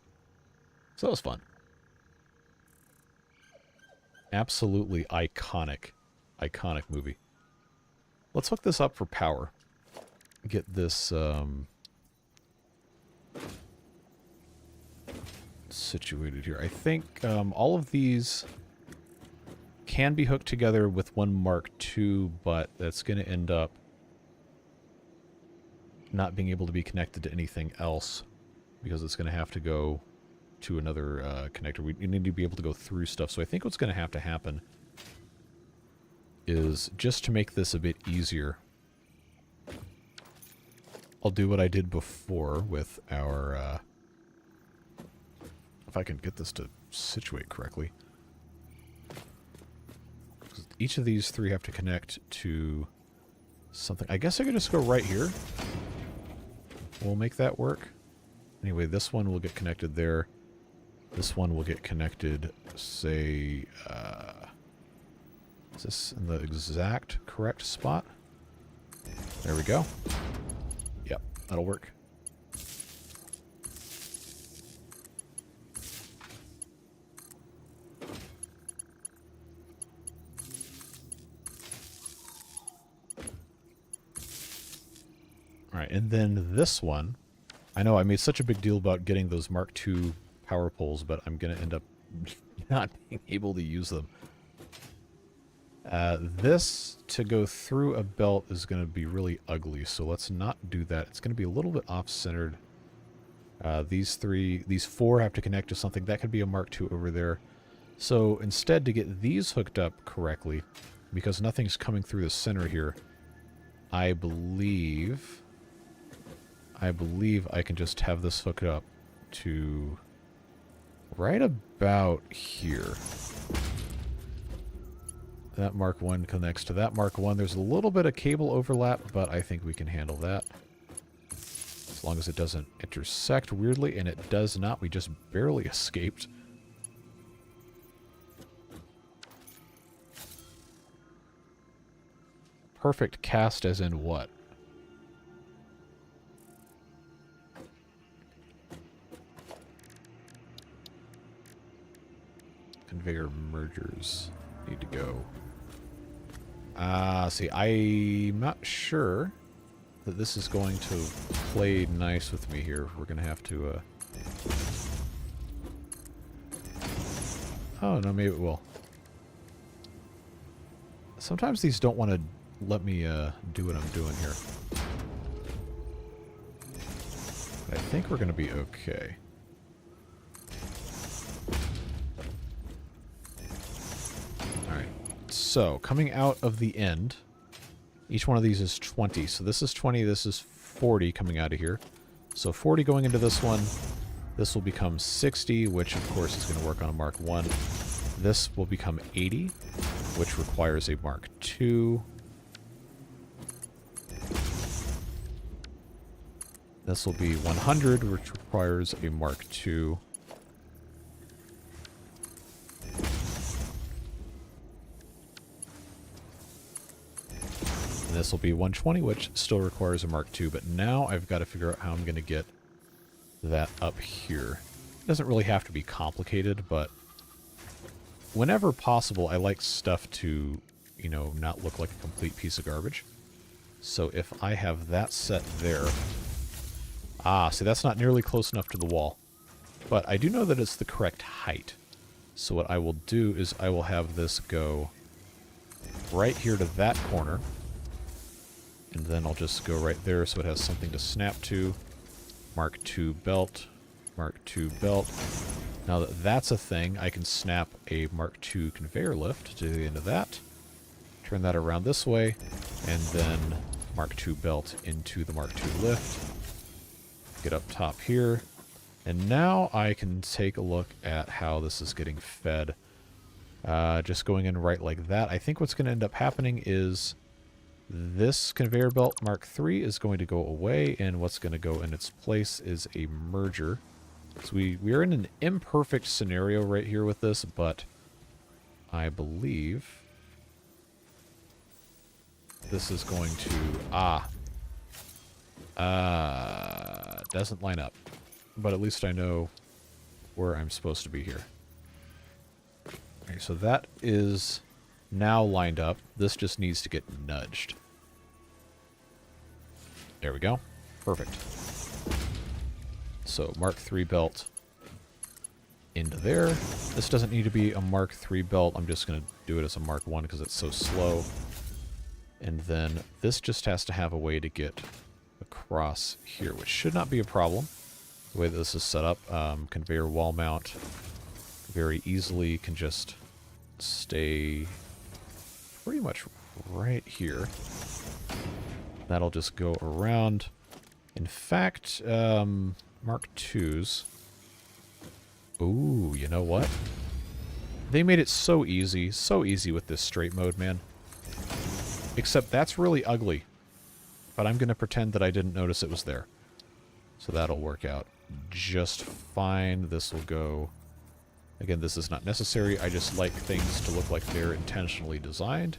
So that was fun. Absolutely iconic. Iconic movie. Let's hook this up for power. Get this situated here. I think all of these can be hooked together with one Mark II, but that's going to end up not being able to be connected to anything else because it's going to have to go to another connector. We need to be able to go through stuff. So I think what's going to have to happen is, just to make this a bit easier, I'll do what I did before with our... if I can get this to situate correctly. Each of these three have to connect to something. I guess I could just go right here. We'll make that work. Anyway, this one will get connected there. This one will get connected, say... is this in the exact correct spot? There we go. Yep, that'll work. Alright, and then this one, I know I made such a big deal about getting those Mark II power poles, but I'm going to end up not being able to use them. This, to go through a belt, is going to be really ugly, so let's not do that. It's going to be a little bit off-centered. These four have to connect to something. That could be a Mark II over there. So instead, to get these hooked up correctly, because nothing's coming through the center here, I believe I can just have this hooked up to right about here. That Mark I connects to that Mark I. There's a little bit of cable overlap, but I think we can handle that. As long as it doesn't intersect weirdly, and it does not. We just barely escaped. Perfect cast as in what? Conveyor mergers need to go. See, I'm not sure that this is going to play nice with me here. We're going to have to, Oh, no, maybe it will. Sometimes these don't want to let me, do what I'm doing here. But I think we're going to be okay. Alright. So, coming out of the end, each one of these is 20. So this is 20, this is 40 coming out of here. So 40 going into this one. This will become 60, which of course is going to work on a Mark I. This will become 80, which requires a Mark II. This will be 100, which requires a Mark II. And this will be 120, which still requires a Mark II. But now I've got to figure out how I'm going to get that up here. It doesn't really have to be complicated, but whenever possible, I like stuff to, you know, not look like a complete piece of garbage. So if I have that set there... Ah, see, that's not nearly close enough to the wall. But I do know that it's the correct height. So what I will do is I will have this go right here to that corner. And then I'll just go right there so it has something to snap to. Mark II belt. Mark II belt. Now that that's a thing, I can snap a Mark II conveyor lift to the end of that. Turn that around this way. And then Mark II belt into the Mark II lift. Get up top here. And now I can take a look at how this is getting fed. Just going in right like that. I think what's going to end up happening is this conveyor belt Mark III is going to go away, and what's going to go in its place is a merger. So we are in an imperfect scenario right here with this, but I believe this is going to... doesn't line up. But at least I know where I'm supposed to be here. Okay, so that is now lined up. This just needs to get nudged. There we go. Perfect. So Mark III belt into there. This doesn't need to be a Mark III belt. I'm just going to do it as a Mark I because it's so slow. And then this just has to have a way to get across here, which should not be a problem. The way that this is set up, conveyor wall mount very easily can just stay pretty much right here. That'll just go around. In fact, Mark IIs. Ooh, you know what? They made it so easy with this straight mode, man. Except that's really ugly. But I'm going to pretend that I didn't notice it was there. So that'll work out just fine. This will go... Again, this is not necessary. I just like things to look like they're intentionally designed.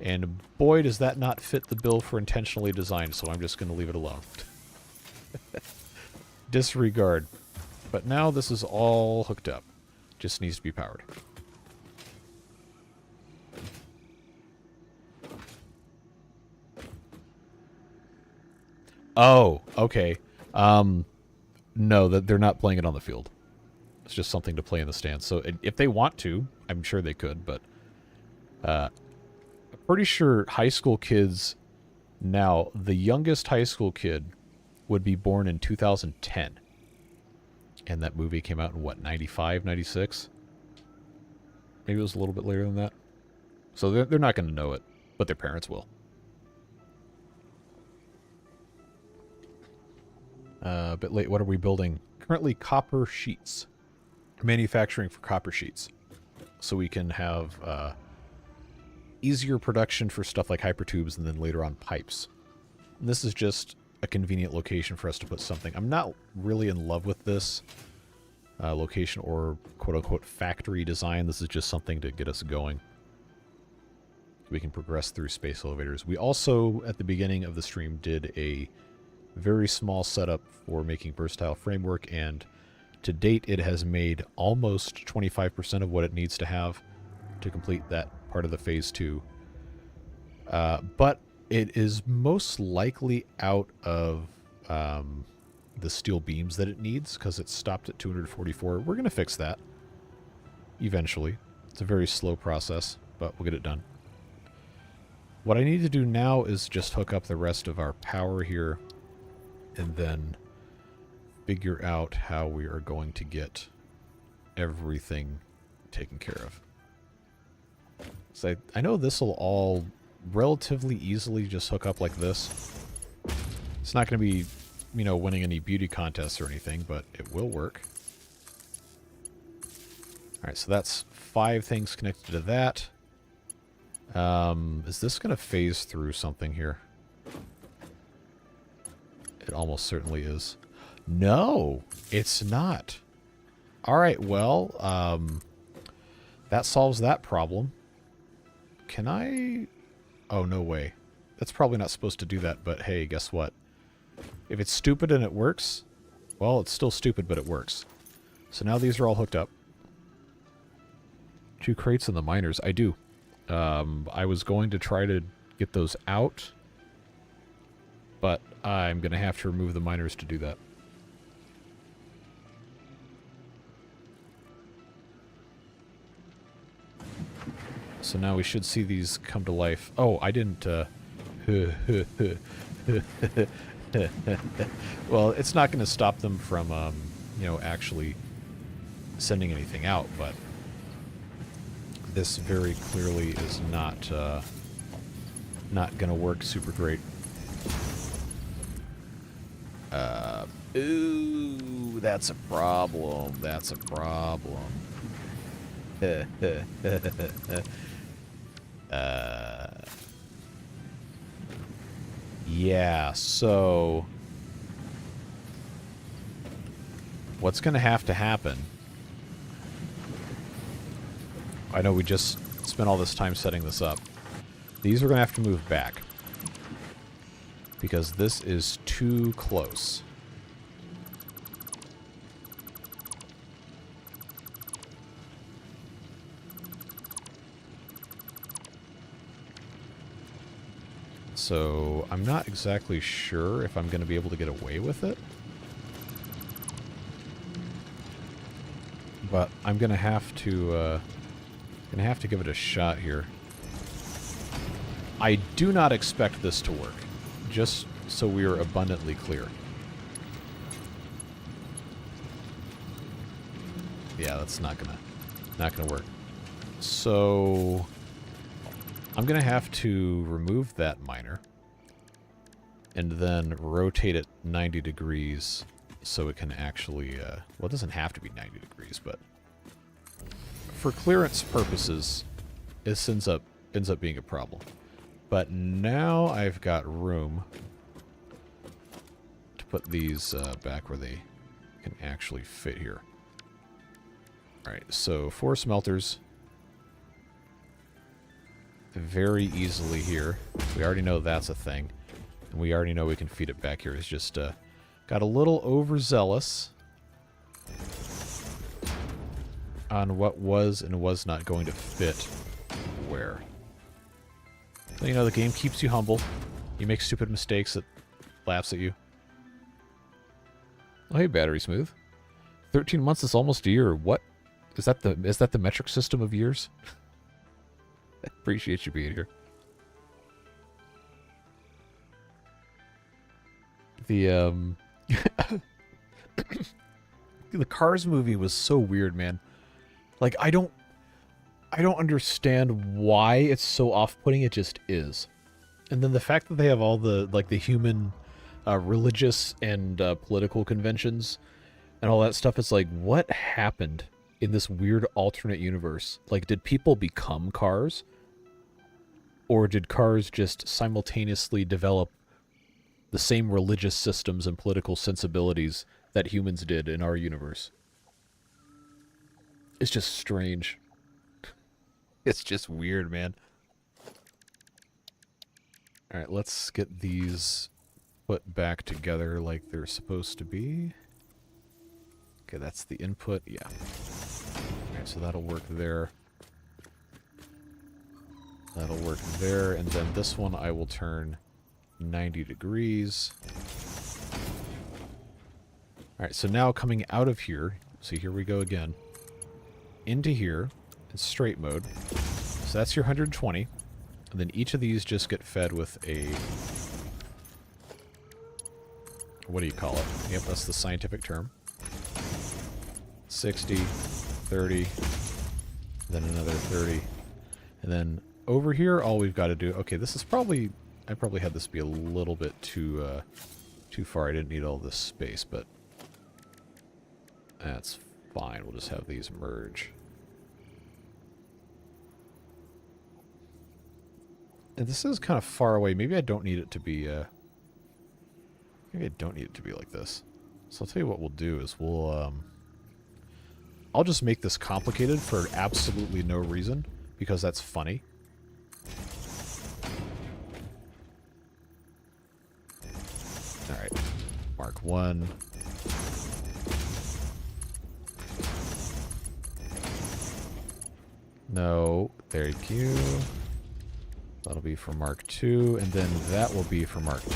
And boy, does that not fit the bill for intentionally designed, so I'm just going to leave it alone. Disregard. But now this is all hooked up. Just needs to be powered. Oh, okay. No, that they're not playing it on the field. It's just something to play in the stands. So if they want to, I'm sure they could, but I'm pretty sure high school kids now, the youngest high school kid would be born in 2010. And that movie came out in, what, 95, 96? Maybe it was a little bit later than that. So they're not going to know it, but their parents will. A bit late. What are we building? Currently copper sheets. Manufacturing for copper sheets. So we can have easier production for stuff like hypertubes and then later on pipes. And this is just a convenient location for us to put something. I'm not really in love with this location or quote-unquote factory design. This is just something to get us going. We can progress through space elevators. We also, at the beginning of the stream, did a very small setup for making versatile framework, and to date it has made almost 25% of what it needs to have to complete that part of the phase 2. But it is most likely out of the steel beams that it needs, because it's stopped at 244. We're going to fix that eventually. It's a very slow process, but we'll get it done. What I need to do now is just hook up the rest of our power here and then figure out how we are going to get everything taken care of. So I know this will all relatively easily just hook up like this. It's not going to be, you know, winning any beauty contests or anything, but it will work. Alright, so that's 5 things connected to that. Is this going to phase through something here? It almost certainly is. No, it's not. Alright, well, that solves that problem. Can I... Oh, no way. That's probably not supposed to do that, but hey, guess what? If it's stupid and it works, well, it's still stupid, but it works. So now these are all hooked up. 2 crates in the miners. I do. I was going to try to get those out, but I'm going to have to remove the miners to do that. So now we should see these come to life. Oh, I didn't... Well, it's not going to stop them from, you know, actually sending anything out, but this very clearly is not going to work super great. Ooh, that's a problem. That's a problem. Yeah, so what's going to happen? I know we just spent all this time setting this up. These are going to have to move back because this is too close. So I'm not exactly sure if I'm going to be able to get away with it. But I'm going to have to give it a shot here. I do not expect this to work, just so we are abundantly clear. Yeah, that's not gonna work. So I'm gonna have to remove that miner and then rotate it 90 degrees so it can actually, well, it doesn't have to be 90 degrees, but for clearance purposes, this ends up being a problem. But now I've got room to put these back where they can actually fit here. Alright, so 4 smelters. Very easily here. We already know that's a thing. And we already know we can feed it back here. It's just got a little overzealous on what was and was not going to fit where. So, you know, the game keeps you humble. You make stupid mistakes, it laughs at you. Oh, hey, Battery Smooth. 13 months is almost a year. What? Is that the metric system of years? Appreciate you being here. The the Cars movie was so weird, man. Like, I don't understand why it's so off-putting. It just is. And then the fact that they have all the, like, the human religious and political conventions and all that stuff, it's like, what happened in this weird alternate universe? Like, did people become cars? Or did cars just simultaneously develop the same religious systems and political sensibilities that humans did in our universe? It's just strange. It's just weird, man. Alright, let's get these put back together like they're supposed to be. Okay, that's the input, yeah. Alright, so that'll work there. That'll work there, and then this one I will turn 90 degrees. Alright, so now coming out of here, so here we go again, into here, in straight mode. So that's your 120, and then each of these just get fed with a, what do you call it? Yep, that's the scientific term. 60, 30, then another 30, and then over here, all we've got to do... Okay, this is probably... I probably had this be a little bit too far. I didn't need all this space, but... That's fine. We'll just have these merge. And this is kind of far away. Maybe I don't need it to be... maybe I don't need it to be like this. So I'll tell you what we'll do is we'll... I'll just make this complicated for absolutely no reason, because that's funny. Alright, Mark 1. No, thank you. That'll be for Mark 2, and then that will be for Mark 2.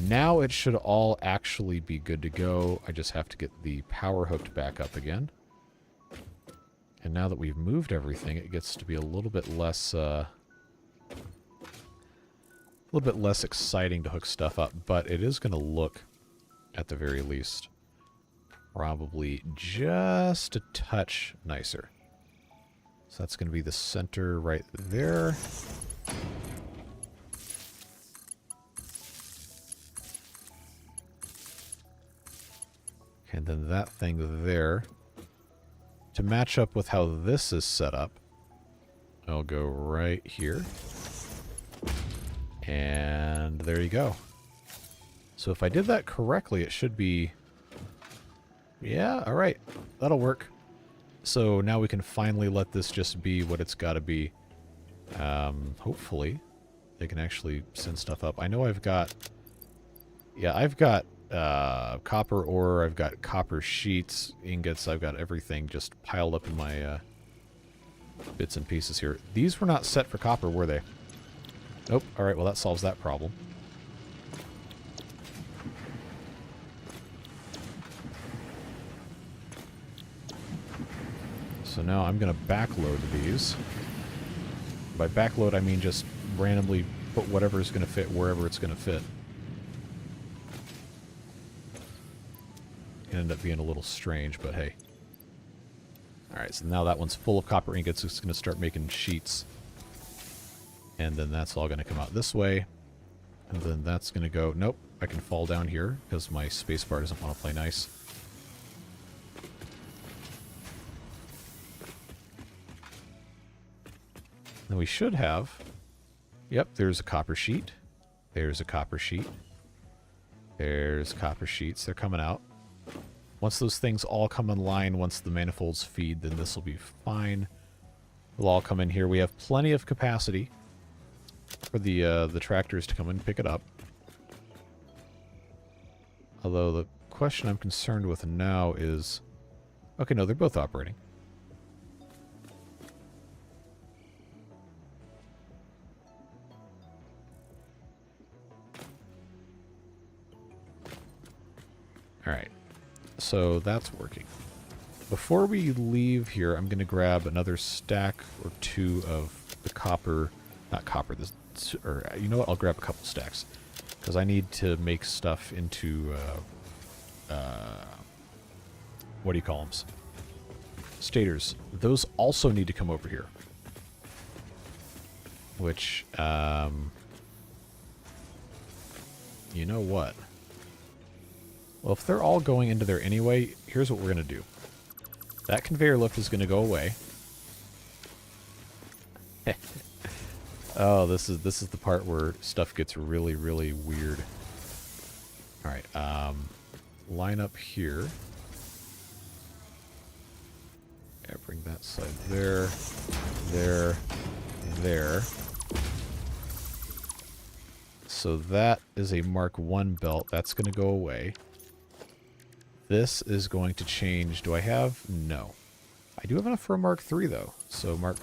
Now it should all actually be good to go. I just have to get the power hooked back up again. And now that we've moved everything, it gets to be a little bit less... a little bit less exciting to hook stuff up, but it is going to look, at the very least, probably just a touch nicer. So that's going to be the center right there. And then that thing there. To match up with how this is set up, I'll go right here. And there you go. So if I did that correctly, it should be... Yeah, alright. That'll work. So now we can finally let this just be what it's got to be. Hopefully, they can actually send stuff up. I know I've got... Yeah, I've got copper ore, I've got copper sheets, ingots, I've got everything just piled up in my bits and pieces here. These were not set for copper, were they? Nope. Alright, well that solves that problem. So now I'm going to backload these. By backload I mean just randomly put whatever is going to fit wherever it's going to fit. It ended up being a little strange, but hey. Alright, so now that one's full of copper ingots. It's going to start making sheets. And then that's all going to come out this way. And then that's going to go... Nope, I can fall down here because my spacebar doesn't want to play nice. Then we should have... Yep, there's a copper sheet. There's a copper sheet. There's copper sheets. They're coming out. Once those things all come in line, once the manifolds feed, then this will be fine. They'll all come in here. We have plenty of capacity for the tractors to come and pick it up. Although the question I'm concerned with now is... Okay, no, they're both operating. Alright, so that's working. Before we leave here, I'm going to grab another stack or two of the copper, not copper, this, or you know what, I'll grab a couple stacks. Because I need to make stuff into, what do you call them? Stators. Those also need to come over here. Which, you know what? Well, if they're all going into there anyway, here's what we're going to do. That conveyor lift is going to go away. Oh, this is the part where stuff gets really, really weird. All right, line up here. Yeah, bring that side there, there, there. So that is a Mark 1 belt. That's going to go away. This is going to change. Do I have? No. I do have enough for a Mark 3, though. So Mark...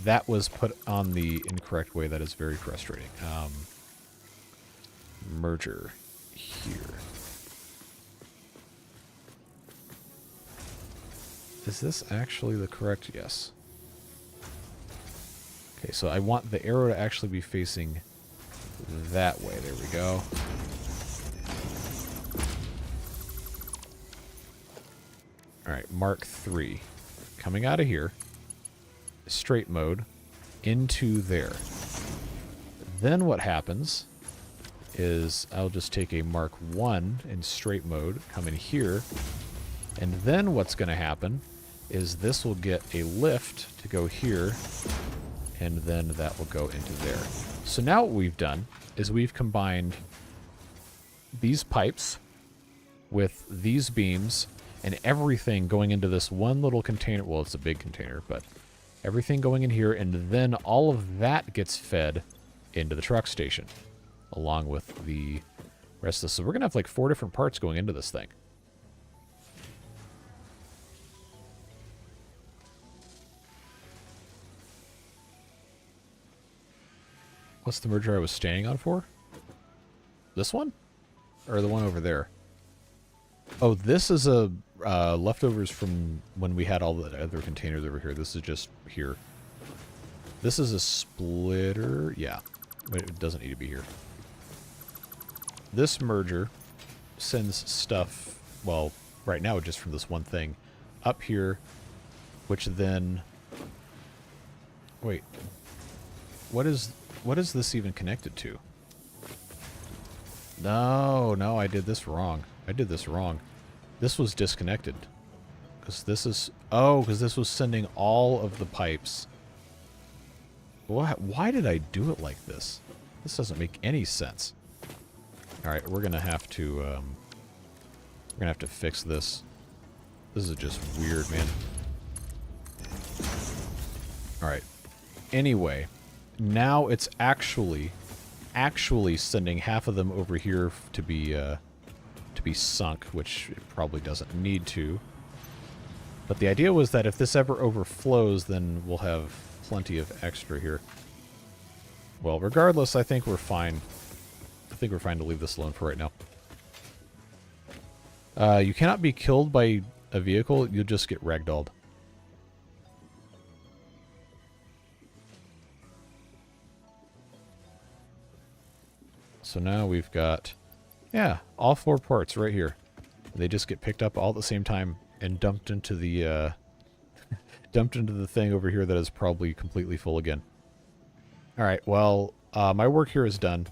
That was put on the incorrect way. That is very frustrating. Merger here. Is this actually the correct? Yes. Okay, so I want the arrow to actually be facing that way. There we go. Alright, Mark 3. Coming out of here. Straight mode. Into there. Then what happens is I'll just take a Mark 1 in straight mode, come in here, and then what's going to happen is this will get a lift to go here, and then that will go into there. So now what we've done is we've combined these pipes with these beams and everything going into this one little container. Well, it's a big container, but everything going in here, and then all of that gets fed into the truck station, along with the rest of this. So we're going to have like 4 different parts going into this thing. What's the merger I was standing on for? This one? Or the one over there? Oh, this is a leftovers from when we had all the other containers over here. This is just here. This is a splitter. Yeah. But it doesn't need to be here. This merger sends stuff, well, right now just from this one thing, up here, which then... Wait. What is this even connected to? No, I did this wrong. This was disconnected. Because this is... Oh, because this was sending all of the pipes. Why did I do it like this? This doesn't make any sense. Alright, we're gonna have to fix this. This is just weird, man. Alright. Anyway, now it's actually sending half of them over here to be sunk, which it probably doesn't need to. But the idea was that if this ever overflows, then we'll have plenty of extra here. Well, regardless, I think we're fine. I think we're fine to leave this alone for right now. You cannot be killed by a vehicle. You'll just get ragdolled. So now we've got, yeah, all 4 parts right here. They just get picked up all at the same time and dumped into the thing over here that is probably completely full again. All right, well, my work here is done.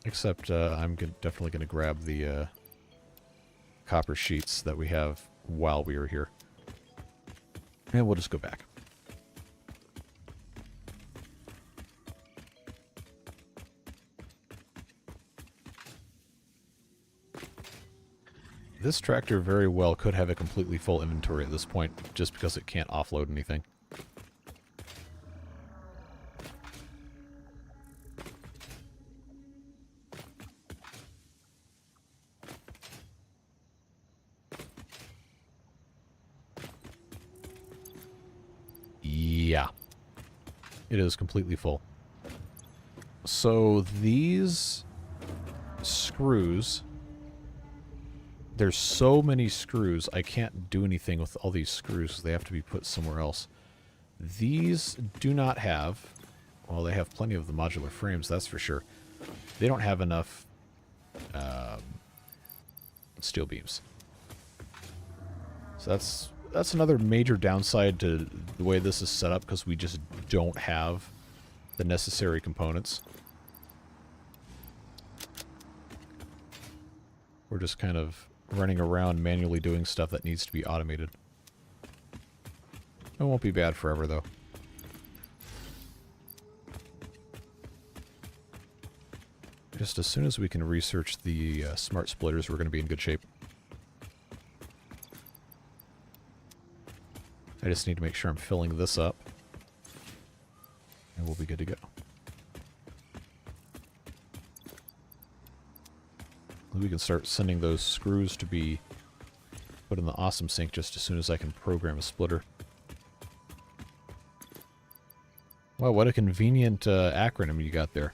Except I'm definitely going to grab the copper sheets that we have while we were here. And we'll just go back. This tractor very well could have a completely full inventory at this point, just because it can't offload anything. Yeah. It is completely full. So these screws... There's so many screws, I can't do anything with all these screws. They have to be put somewhere else. These do not have, well, they have plenty of the modular frames, that's for sure. They don't have enough steel beams. So that's another major downside to the way this is set up, because we just don't have the necessary components. We're just kind of running around manually doing stuff that needs to be automated. It won't be bad forever, though. Just as soon as we can research the smart splitters, we're going to be in good shape. I just need to make sure I'm filling this up, and we'll be good to go. We can start sending those screws to be put in the awesome sink just as soon as I can program a splitter. Wow, what a convenient acronym you got there.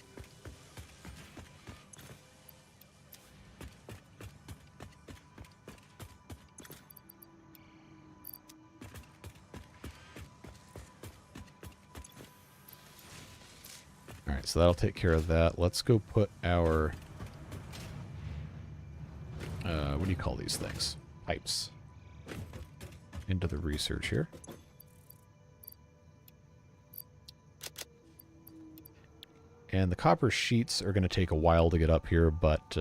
Alright, so that'll take care of that. Let's go put our... what do you call these things? Pipes. Into the research here. And the copper sheets are going to take a while to get up here, but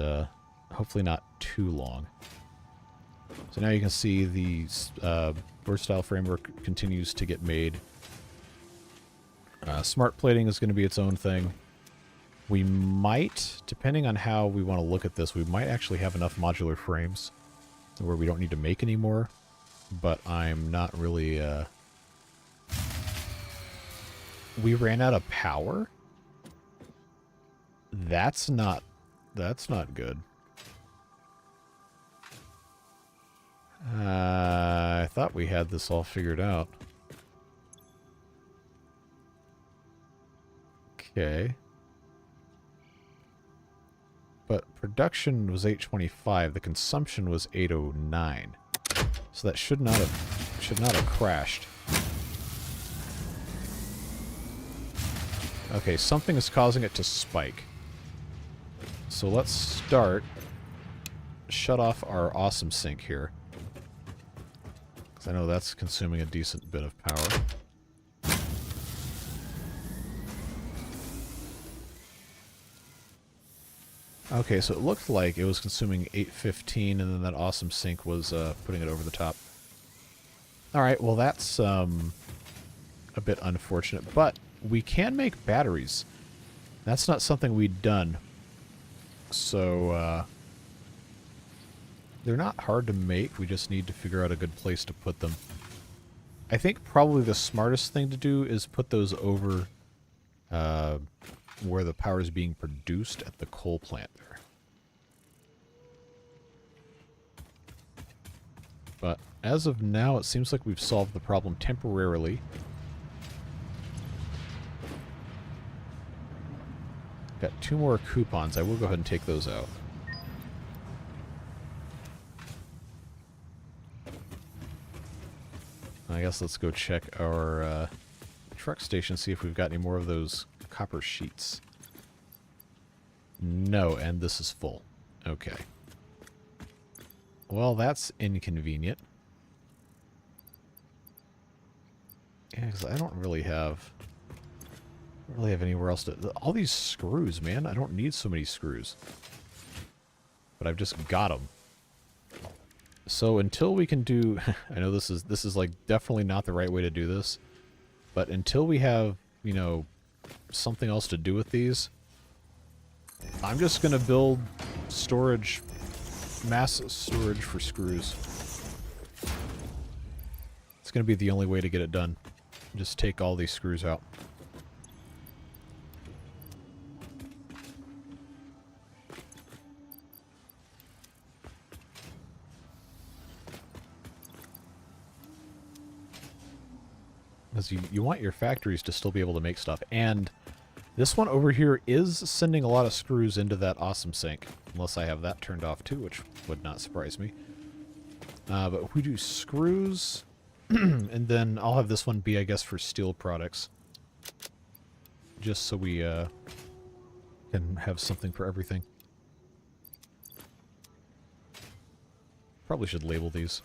hopefully not too long. So now you can see the versatile framework continues to get made. Smart plating is going to be its own thing. We might, depending on how we want to look at this, we might actually have enough modular frames where we don't need to make any more, but I'm not really... We ran out of power? That's not good. I thought we had this all figured out. Okay. But production was 825. The consumption was 809. So that should not have crashed. Okay, something is causing it to spike. So let's shut off our awesome sink here. Because I know that's consuming a decent bit of power. Okay, so it looked like it was consuming 815, and then that awesome sink was putting it over the top. Alright, well that's a bit unfortunate, but we can make batteries. That's not something we'd done. So, they're not hard to make, we just need to figure out a good place to put them. I think probably the smartest thing to do is put those over where the power is being produced at the coal plant there. But as of now, it seems like we've solved the problem temporarily. Got 2 more coupons. I will go ahead and take those out. I guess let's go check our truck station, see if we've got any more of those copper sheets. No, and this is full. Okay. Well, that's inconvenient. Yeah, because I don't really have anywhere else to... All these screws, man. I don't need so many screws. But I've just got them. So until we can do... I know this is like definitely not the right way to do this. But until we have, you know, something else to do with these, I'm just going to build storage, massive storage for screws. It's going to be the only way to get it done. Just take all these screws out. Because you want your factories to still be able to make stuff. And this one over here is sending a lot of screws into that awesome sink. Unless I have that turned off too, which would not surprise me. But if we do screws... And then I'll have this one be, I guess, for steel products. Just so we can have something for everything. Probably should label these.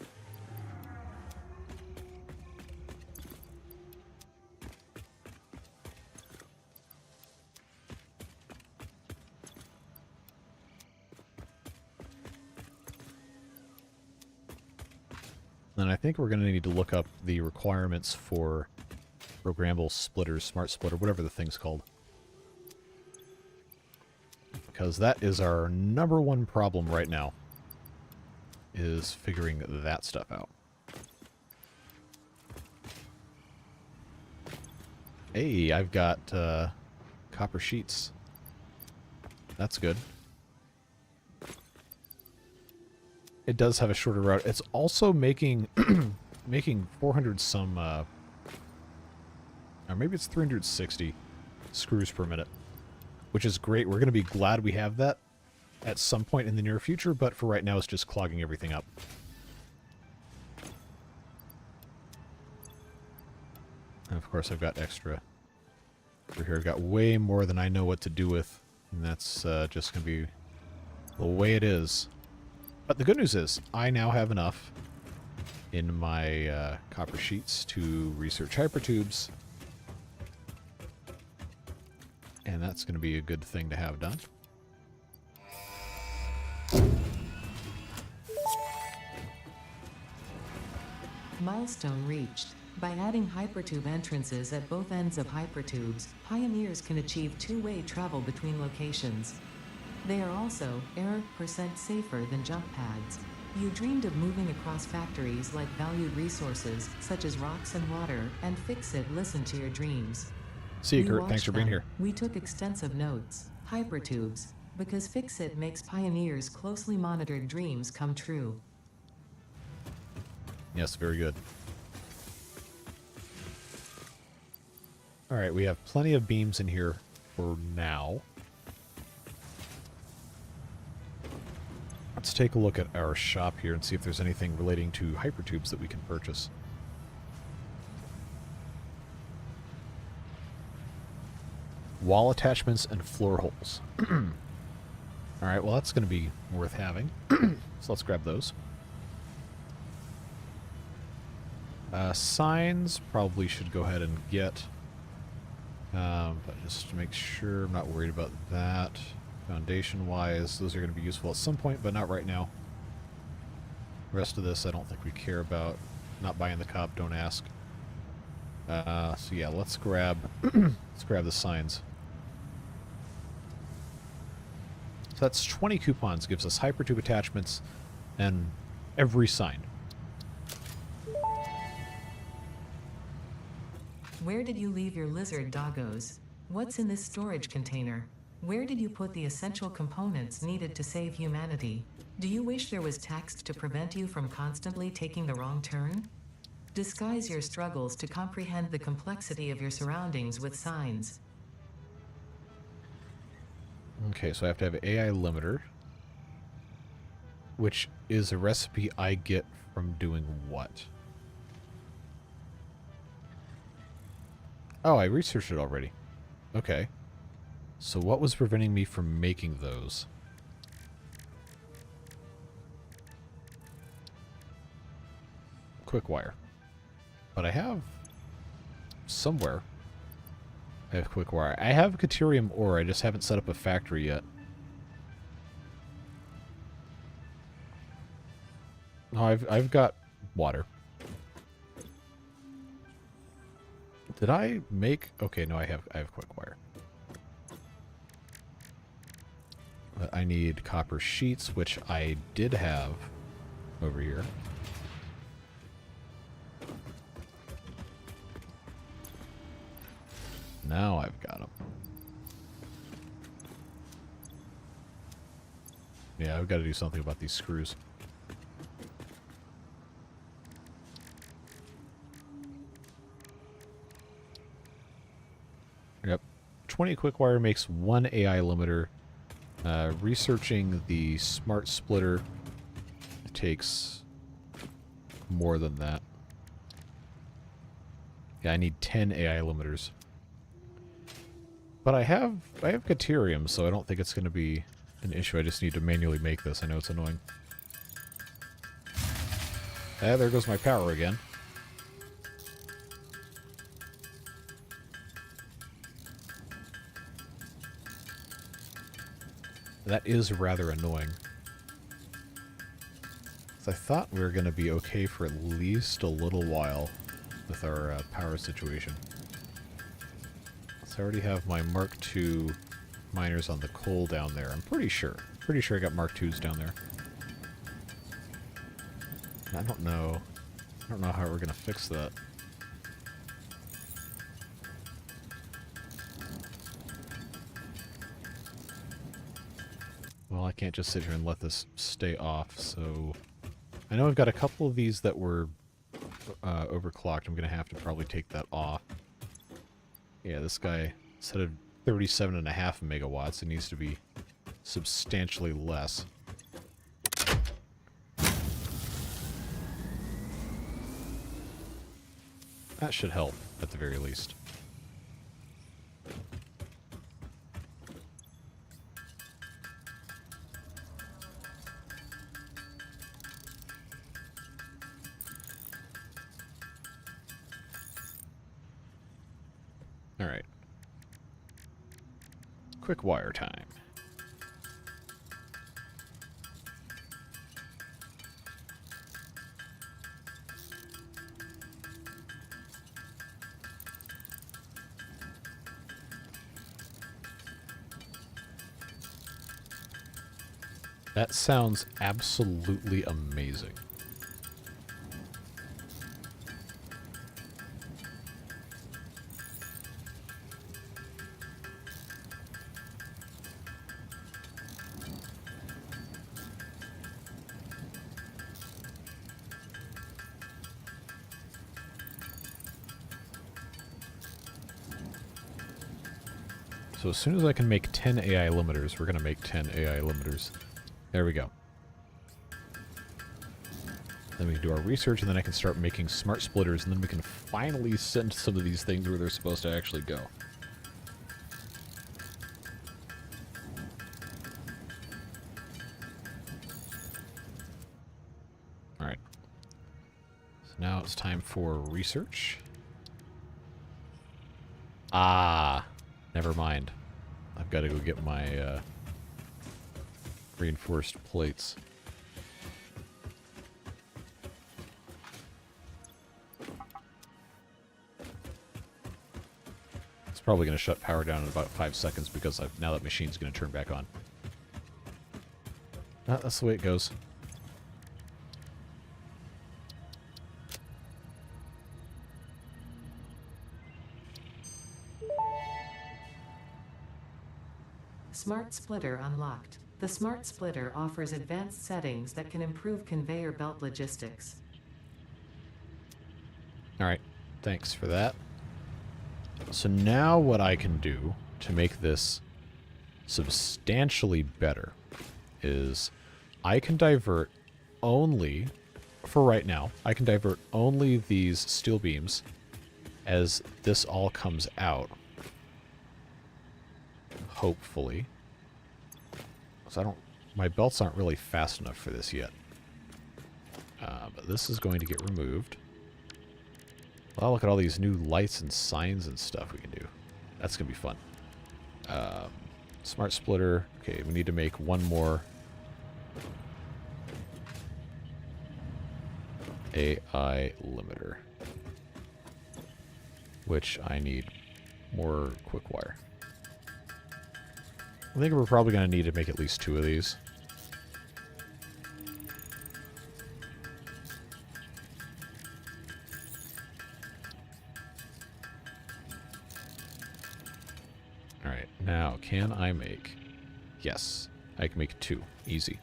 And I think we're going to need to look up the requirements for programmable splitters, smart splitter, whatever the thing's called. Because that is our #1 problem right now, is figuring that stuff out. Hey, I've got copper sheets. That's good. It does have a shorter route. It's also making making 400 some, or maybe it's 360 screws per minute, which is great. We're going to be glad we have that at some point in the near future, but for right now it's just clogging everything up. And of course I've got extra over here. I've got way more than I know what to do with, and that's just going to be the way it is. But the good news is, I now have enough in my copper sheets to research hypertubes. And that's going to be a good thing to have done. Milestone reached. By adding hypertube entrances at both ends of hypertubes, pioneers can achieve two-way travel between locations. They are also error% safer than jump pads. You dreamed of moving across factories like valued resources, such as rocks and water, and Fix-It listened to your dreams. See you, Kurt. Thanks for being here. We took extensive notes. Hypertubes. Because Fix-It makes pioneers' closely monitored dreams come true. Yes, very good. Alright, we have plenty of beams in here for now. Let's take a look at our shop here and see if there's anything relating to hypertubes that we can purchase. Wall attachments and floor holes. Alright, well that's going to be worth having. So let's grab those. Signs probably should go ahead and get. But just to make sure I'm not worried about that. Foundation-wise, those are going to be useful at some point, but not right now. The rest of this I don't think we care about. Not buying the cop, don't ask. So yeah, let's grab let's grab the signs. So that's 20 coupons, gives us hypertube attachments and every sign. Where did you leave your lizard doggos? What's in this storage container? Where did you put the essential components needed to save humanity? Do you wish there was text to prevent you from constantly taking the wrong turn? Disguise your struggles to comprehend the complexity of your surroundings with signs. Okay, so I have to have an AI limiter, which is a recipe I get from doing what? Oh, I researched it already. Okay. So what was preventing me from making those? Quick wire. But I have somewhere. I have quick wire. I have Caterium ore, I just haven't set up a factory yet. No, I've got water. Did I make? Okay, no, I have quick wire. But I need copper sheets, which I did have over here. Now I've got them. Yeah, I've got to do something about these screws. Yep. 20 quick wire makes 1 AI limiter. Researching the smart splitter takes more than that. Yeah, I need 10 AI limiters. But I have Caterium, so I don't think it's going to be an issue. I just need to manually make this. I know it's annoying. Ah, there goes my power again. That is rather annoying. I thought we were going to be okay for at least a little while with our power situation. So I already have my Mark II miners on the coal down there. I'm pretty sure. Pretty sure I got Mark IIs down there. I don't know. I don't know how we're going to fix that. Well, I can't just sit here and let this stay off, so... I know I've got a couple of these that were overclocked. I'm going to have to probably take that off. Yeah, this guy, instead of 37.5 megawatts, it needs to be substantially less. That should help, at the very least. Alright. Quick wire time. That sounds absolutely amazing. So as soon as I can make 10 AI limiters, we're going to make 10 AI limiters. There we go. Then we can do our research, and then I can start making smart splitters, and then we can finally send some of these things where they're supposed to actually go. Alright. So now it's time for research. Ah, never mind. I've got to go get my reinforced plates. It's probably going to shut power down in about 5 seconds because now that machine's going to turn back on. That's the way it goes. Smart Splitter unlocked. The Smart Splitter offers advanced settings that can improve conveyor belt logistics. Alright, thanks for that. So now what I can do to make this substantially better is I can divert only, for right now, I can divert only these steel beams as this all comes out. Hopefully. So my belts aren't really fast enough for this yet. But this is going to get removed. Well, look at all these new lights and signs and stuff we can do. That's going to be fun. Smart splitter. Okay, we need to make one more AI limiter. Which I need more quick wire. I think we're probably going to need to make at least 2 of these. Alright, now can I make... Yes, I can make 2. Easy.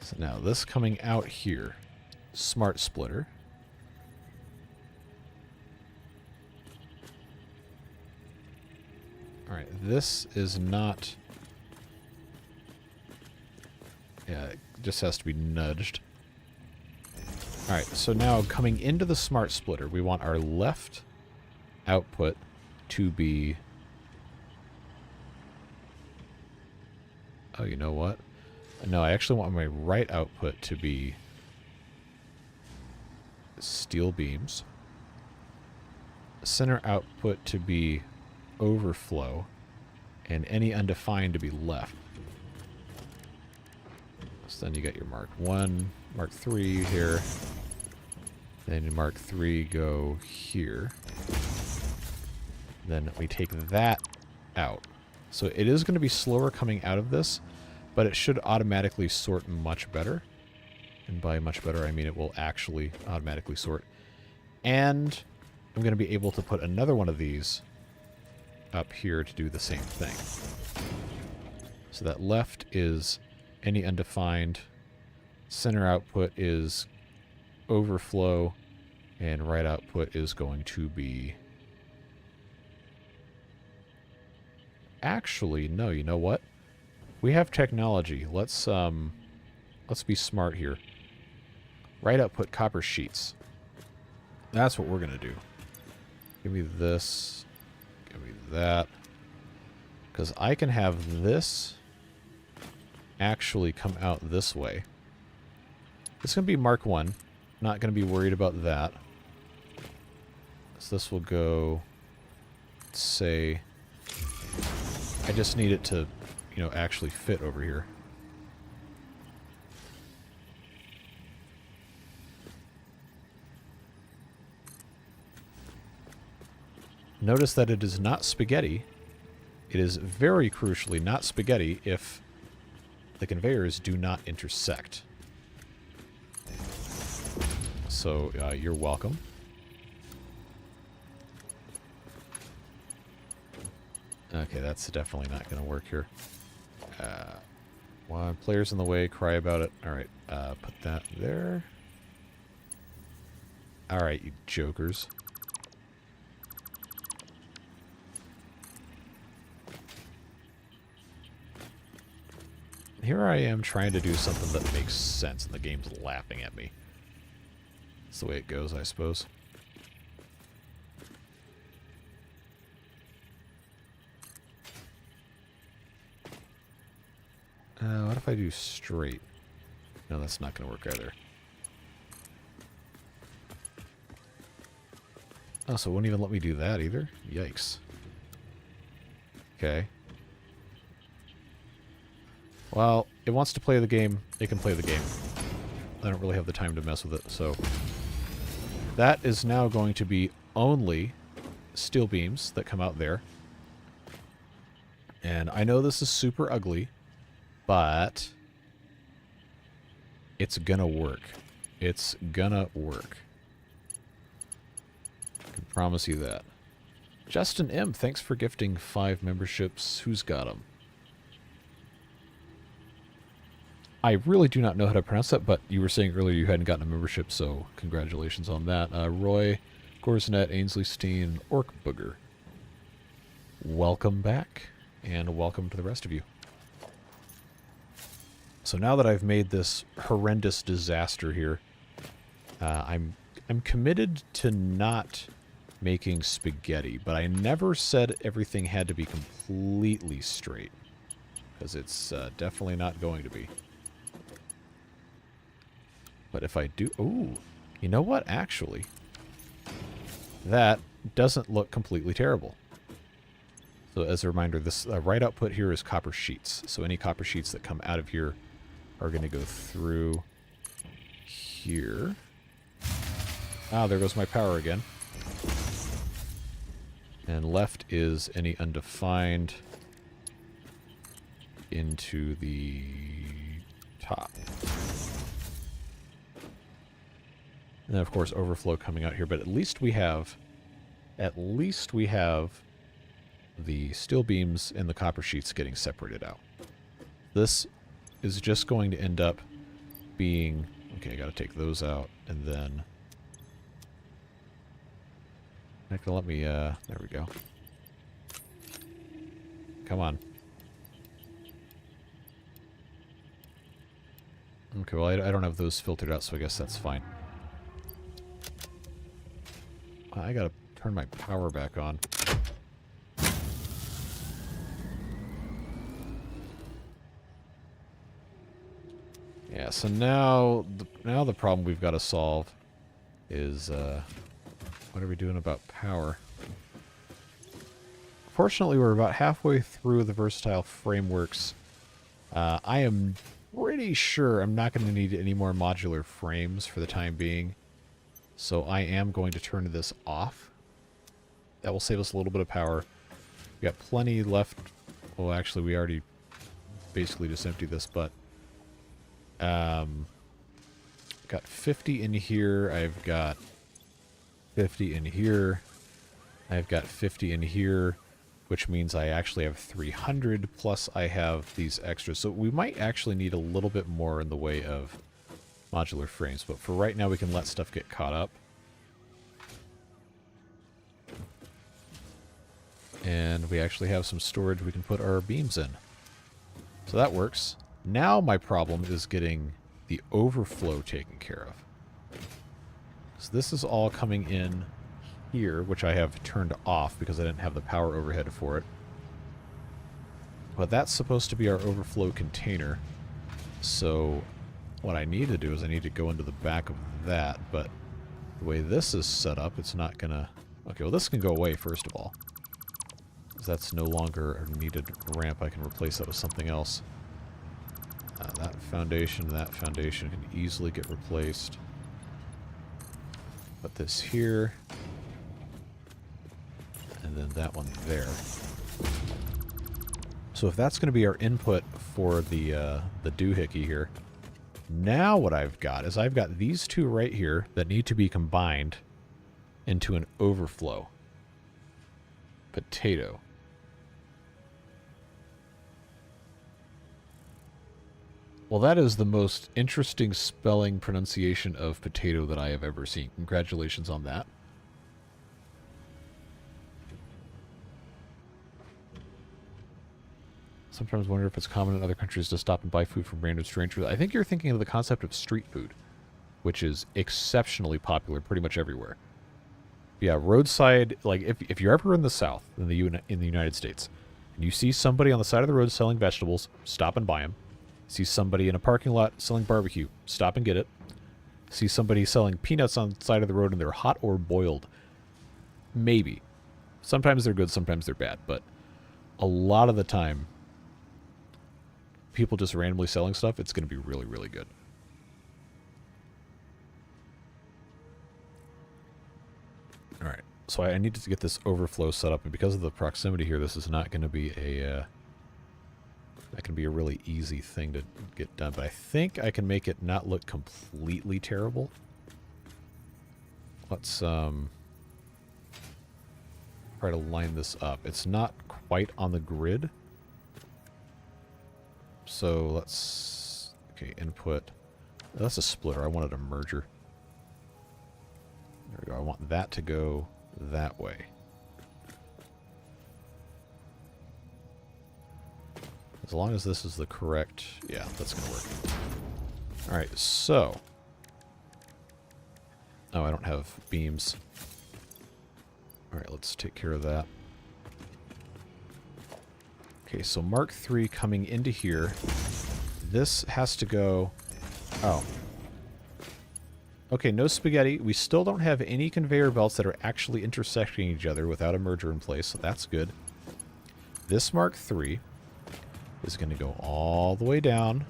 So now this coming out here, smart splitter. Alright, this is not... Yeah, it just has to be nudged. Alright, so now coming into the smart splitter, we want our left output to be... Oh, you know what? No, I actually want my right output to be steel beams. Center output to be overflow. And any undefined to be left. So then you got your Mark 1, Mark 3 here. Then your Mark 3 go here. Then we take that out. So it is going to be slower coming out of this, but it should automatically sort much better. And by much better, I mean it will actually automatically sort. And I'm going to be able to put another one of these up here to do the same thing. So that left is any undefined, center output is overflow, and right output is going to be... Actually, no, you know what? We have technology. Let's be smart here. Right output copper sheets. That's what we're gonna do. Give me this. Give me that. Because I can have this actually come out this way. It's going to be Mark 1. Not going to be worried about that. So this will go, let's say, I just need it to, you know, actually fit over here. Notice that it is not spaghetti. It is very crucially not spaghetti if the conveyors do not intersect. So, you're welcome. Okay, that's definitely not going to work here. One player's in the way, cry about it. Alright, put that there. Alright, you jokers. Here I am trying to do something that makes sense, and the game's laughing at me. That's the way it goes, I suppose. What if I do straight? No, that's not going to work either. Oh, so it won't even let me do that either? Yikes. Okay. Well, it wants to play the game. It can play the game. I don't really have the time to mess with it, so... That is now going to be only steel beams that come out there. And I know this is super ugly, but... it's gonna work. It's gonna work. I can promise you that. Justin M., thanks for gifting 5 memberships. Who's got them? I really do not know how to pronounce that, but you were saying earlier you hadn't gotten a membership, so congratulations on that. Roy, Gorsnet, Ainsley Steen, Orc Booger. Welcome back, and welcome to the rest of you. So now that I've made this horrendous disaster here, I'm committed to not making spaghetti, but I never said everything had to be completely straight, because it's definitely not going to be. But if I do... Ooh, you know what? Actually, that doesn't look completely terrible. So as a reminder, this right output here is copper sheets. So any copper sheets that come out of here are going to go through here. Ah, there goes my power again. And left is any undefined into the top. And then, of course, overflow coming out here. But at least we have the steel beams and the copper sheets getting separated out. This is just going to end up being... Okay, I got to take those out, and then... Not gonna let me, there we go. Come on. Okay, well, I don't have those filtered out, so I guess that's fine. I gotta turn my power back on. Yeah, so now the problem we've got to solve is what are we doing about power? Fortunately, we're about halfway through the versatile frameworks. I am pretty sure I'm not going to need any more modular frames for the time being, so I am going to turn this off. That will save us a little bit of power. We got plenty left. Well, actually, we already basically just emptied this, but got 50 in here. I've got 50 in here. I've got 50 in here, which means I actually have 300, plus I have these extras. So we might actually need a little bit more in the way of modular frames, but for right now we can let stuff get caught up. And we actually have some storage we can put our beams in. So that works. Now my problem is getting the overflow taken care of. So this is all coming in here, which I have turned off because I didn't have the power overhead for it. But that's supposed to be our overflow container. So what I need to do is I need to go into the back of that, but the way this is set up, it's not gonna... Okay, well this can go away first of all. That's no longer a needed ramp. I can replace that with something else. That foundation can easily get replaced. Put this here. And then that one there. So if that's going to be our input for the doohickey here, now what I've got is I've got these two right here that need to be combined into an overflow potato. Well, that is the most interesting spelling pronunciation of potato that I have ever seen. Congratulations on that. Sometimes wonder if it's common in other countries to stop and buy food from random strangers. I think you're thinking of the concept of street food, which is exceptionally popular pretty much everywhere. Yeah, roadside, like if you're ever in the South, in the United States, and you see somebody on the side of the road selling vegetables, stop and buy them. See somebody in a parking lot selling barbecue, stop and get it. See somebody selling peanuts on the side of the road and they're hot or boiled. Maybe. Sometimes they're good, sometimes they're bad, but a lot of the time, people just randomly selling stuff, it's going to be really, really good. Alright, so I needed to get this overflow set up, and because of the proximity here, this is not going to be a... that can be a really easy thing to get done, but I think I can make it not look completely terrible. Let's try to line this up. It's not quite on the grid. So let's... Okay, input. That's a splitter. I wanted a merger. There we go. I want that to go that way. As long as this is the correct... Yeah, that's going to work. Alright, so... Oh, I don't have beams. Alright, let's take care of that. Okay, so Mark III coming into here. This has to go... Oh. Okay, no spaghetti. We still don't have any conveyor belts that are actually intersecting each other without a merger in place, so that's good. This Mark III is going to go all the way down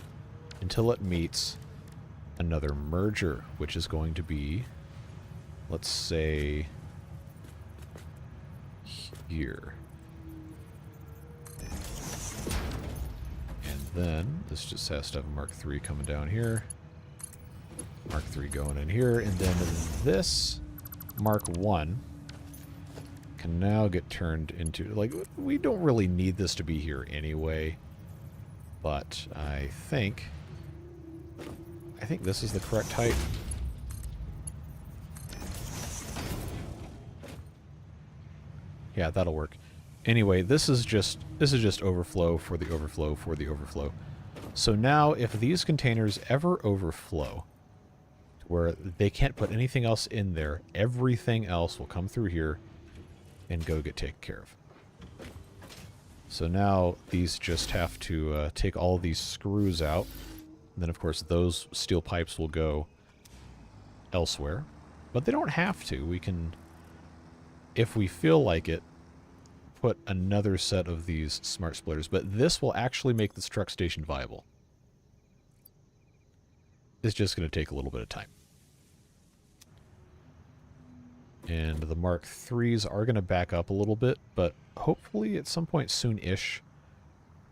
until it meets another merger, which is going to be, let's say, here. And then this just has to have Mark III coming down here, Mark III going in here, and then this Mark I can now get turned into, like, we don't really need this to be here anyway. But I think this is the correct height. Yeah, that'll work. Anyway, this is just overflow for the overflow for the overflow. So now if these containers ever overflow, where they can't put anything else in there, everything else will come through here and go get taken care of. So now these just have to take all of these screws out. And then, of course, those steel pipes will go elsewhere. But they don't have to. We can, if we feel like it, put another set of these smart splitters. But this will actually make this truck station viable. It's just going to take a little bit of time. And the Mark IIIs are going to back up a little bit, but hopefully at some point soon-ish,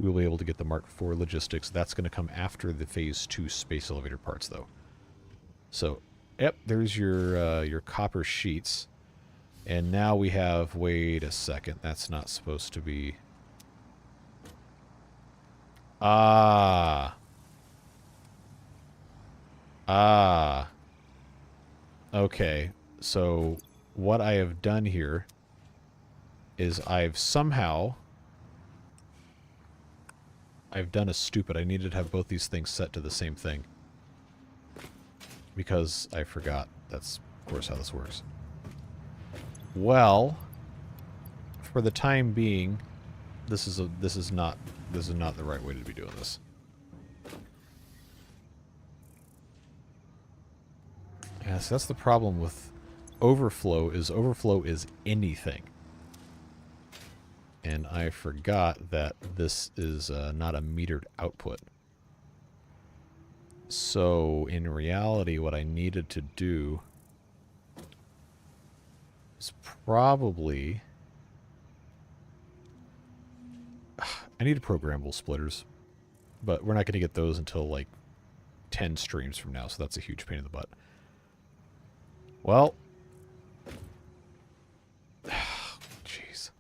we'll be able to get the Mark IV logistics. That's going to come after the Phase 2 space elevator parts, though. So, yep, there's your copper sheets. And now we have... Wait a second. That's not supposed to be... Ah. Okay, so... what I have done here is I've done a stupid. I needed to have both these things set to the same thing. Because I forgot. That's, of course, how this works. Well, for the time being, this is not the right way to be doing this. Yes, that's the problem with overflow is anything. And I forgot that this is not a metered output. So, in reality, what I needed to do is probably... I need programmable splitters. But we're not going to get those until, like, 10 streams from now, so that's a huge pain in the butt. Well... jeez.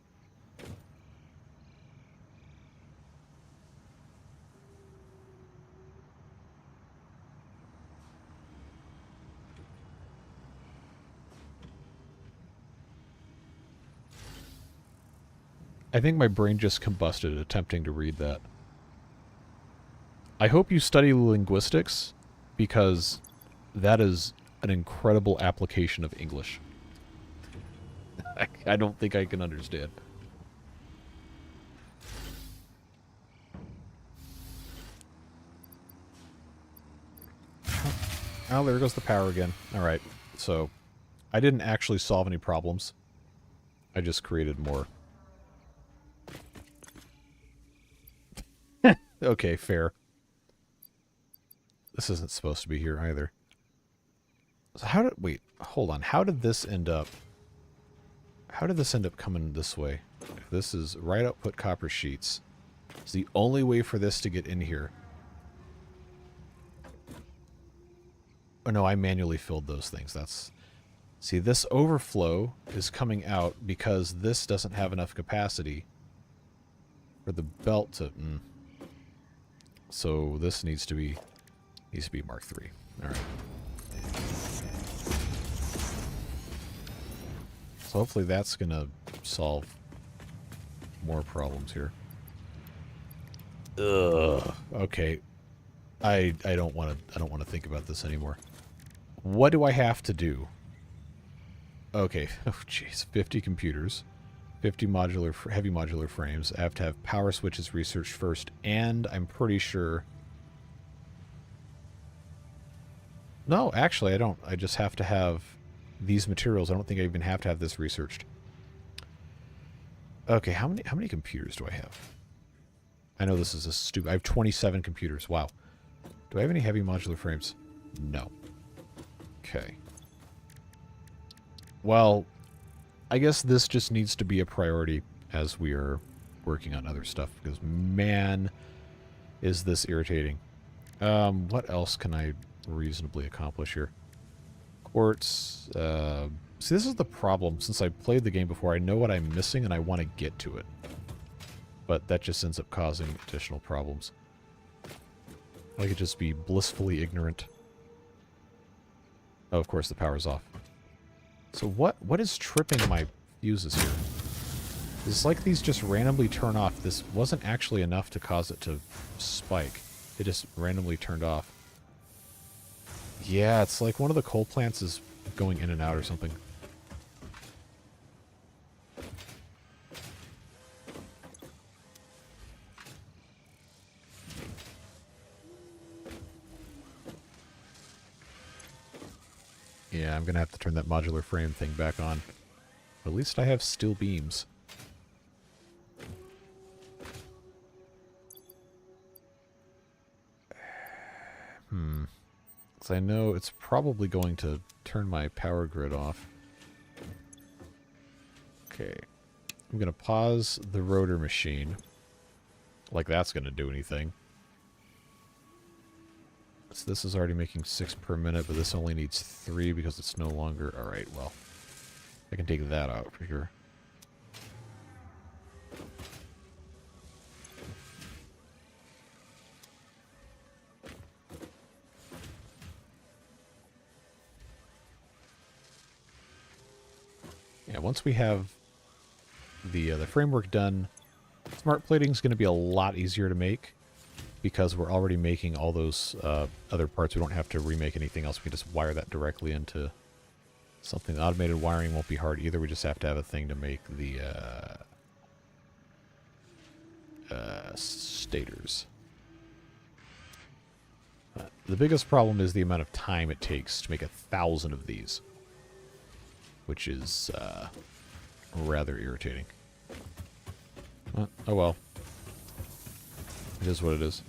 I think my brain just combusted attempting to read that. I hope you study linguistics, because that is an incredible application of English. I don't think I can understand. Oh, there goes the power again. Alright, so I didn't actually solve any problems. I just created more. Okay, fair. This isn't supposed to be here either. So how did... wait, hold on. How did this end up... how did this end up coming this way? If this is right output copper sheets. It's the only way for this to get in here. Oh no, I manually filled those things. That's... see, this overflow is coming out because this doesn't have enough capacity for the belt to... So this needs to be Mark III. Alright. So hopefully that's gonna solve more problems here. Ugh. Okay. I don't want to think about this anymore. What do I have to do? Okay. Oh jeez. 50 computers. 50 heavy modular frames. I have to have power switches researched first, and I'm pretty sure... no, actually I don't. I just have to have these materials. I don't think I even have to have this researched. Okay, how many computers do I have? I know this is a stupid... I have 27 computers. Wow. Do I have any heavy modular frames? No. Okay. Well... I guess this just needs to be a priority as we are working on other stuff, because, man, is this irritating. What else can I reasonably accomplish here? Quartz. See, this is the problem. Since I played the game before, I know what I'm missing, and I want to get to it. But that just ends up causing additional problems. I could just be blissfully ignorant. Oh, of course, the power's off. So what is tripping my fuses here? It's like these just randomly turn off. This wasn't actually enough to cause it to spike. It just randomly turned off. Yeah, it's like one of the coal plants is going in and out or something. Yeah, I'm going to have to turn that modular frame thing back on. But at least I have steel beams. Because I know it's probably going to turn my power grid off. Okay. I'm going to pause the rotor machine. Like that's going to do anything. So this is already making 6 per minute, but this only needs 3 because it's no longer... Alright, well. I can take that out for sure. Yeah, once we have the framework done, smart plating is going to be a lot easier to make because we're already making all those other parts. We don't have to remake anything else. We can just wire that directly into something. Automated wiring won't be hard either. We just have to have a thing to make the stators. The biggest problem is the amount of time it takes to make 1,000 of these, which is rather irritating. Oh well. It is what it is.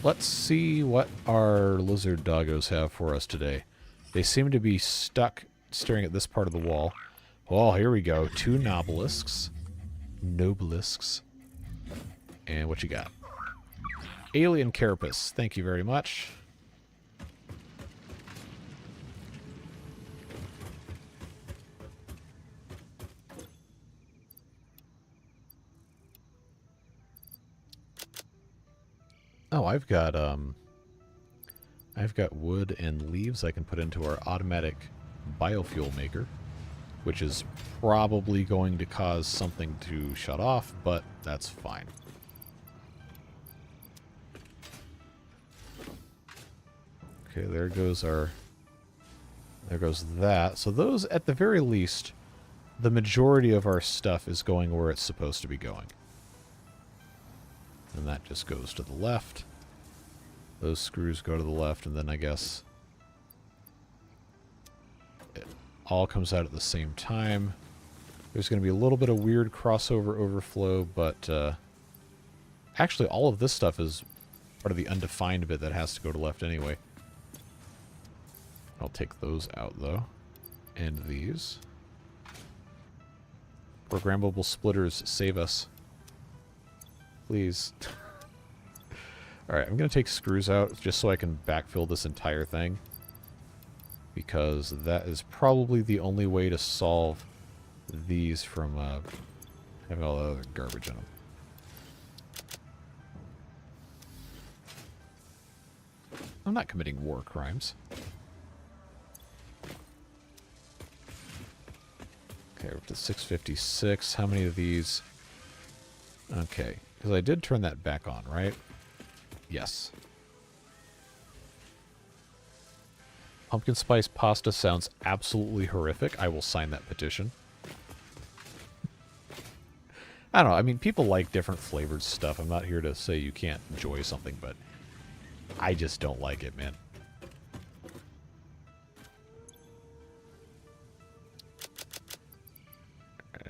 Let's see what our lizard doggos have for us today. They seem to be stuck staring at this part of the wall. Oh, here we go. 2 nobelisks. Nobelisks. And what you got? Alien carapace. Thank you very much. Oh, I've got wood and leaves I can put into our automatic biofuel maker, which is probably going to cause something to shut off, but that's fine. Okay, there goes that. So those, at the very least, the majority of our stuff is going where it's supposed to be going. And that just goes to the left. Those screws go to the left, and then I guess it all comes out at the same time. There's going to be a little bit of weird crossover overflow, but actually all of this stuff is part of the undefined bit that has to go to left anyway. I'll take those out, though. And these. Programmable splitters save us. Please. Alright, I'm going to take screws out just so I can backfill this entire thing. Because that is probably the only way to solve these from having all the other garbage in them. I'm not committing war crimes. Okay, we're up to 656. How many of these? Okay. Because I did turn that back on, right? Yes. Pumpkin spice pasta sounds absolutely horrific. I will sign that petition. I don't know. I mean, people like different flavored stuff. I'm not here to say you can't enjoy something, but I just don't like it, man.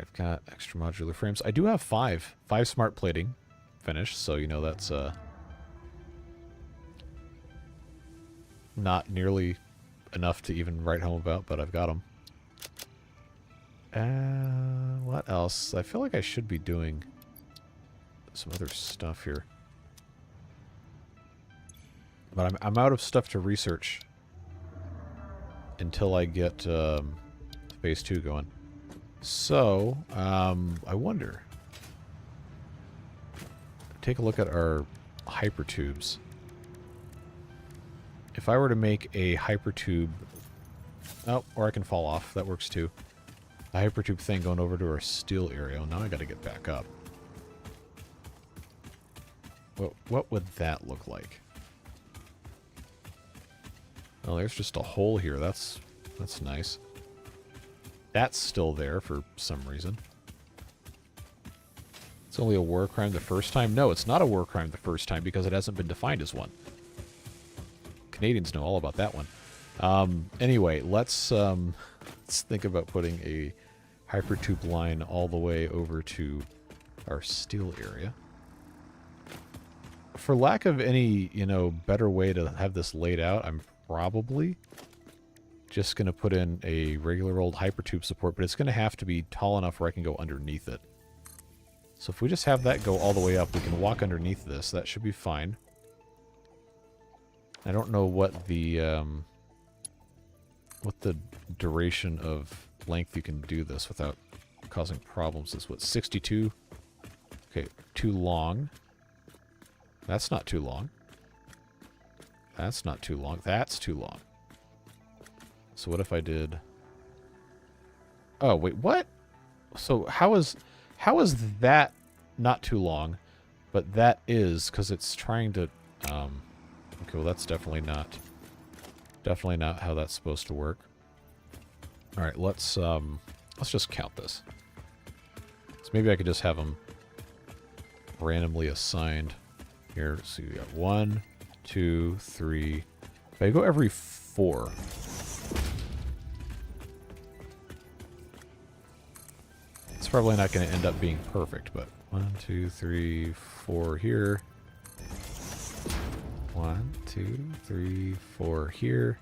I've got extra modular frames. I do have 5 smart plating finished, so you know that's not nearly enough to even write home about, but I've got them. What else? I feel like I should be doing some other stuff here, but I'm out of stuff to research until I get phase 2 going. So, I wonder. Take a look at our hypertubes. If I were to make a hypertube... Oh, or I can fall off. That works too. A hypertube thing going over to our steel area. Well, now I gotta get back up. What would that look like? Oh, there's just a hole here. That's nice. That's still there for some reason. It's only a war crime the first time? No, it's not a war crime the first time because it hasn't been defined as one. Canadians know all about that one. Anyway, let's think about putting a hypertube line all the way over to our steel area. For lack of any, better way to have this laid out, I'm probably just going to put in a regular old hypertube support, but it's going to have to be tall enough where I can go underneath it. So if we just have that go all the way up, we can walk underneath this. That should be fine. I don't know what the duration of length you can do this without causing problems is. What, 62? Okay, too long. That's not too long. That's not too long. That's too long. So what if I did... Oh, wait, what? So how is that not too long, but that is, because it's trying to... Okay, well, that's definitely not how that's supposed to work. All right, let's just count this. So maybe I could just have them randomly assigned here. So we got 1, 2, 3. If I go every 4. It's probably not going to end up being perfect, but 1, 2, 3, 4 here. 1, 2, 3, 4 here.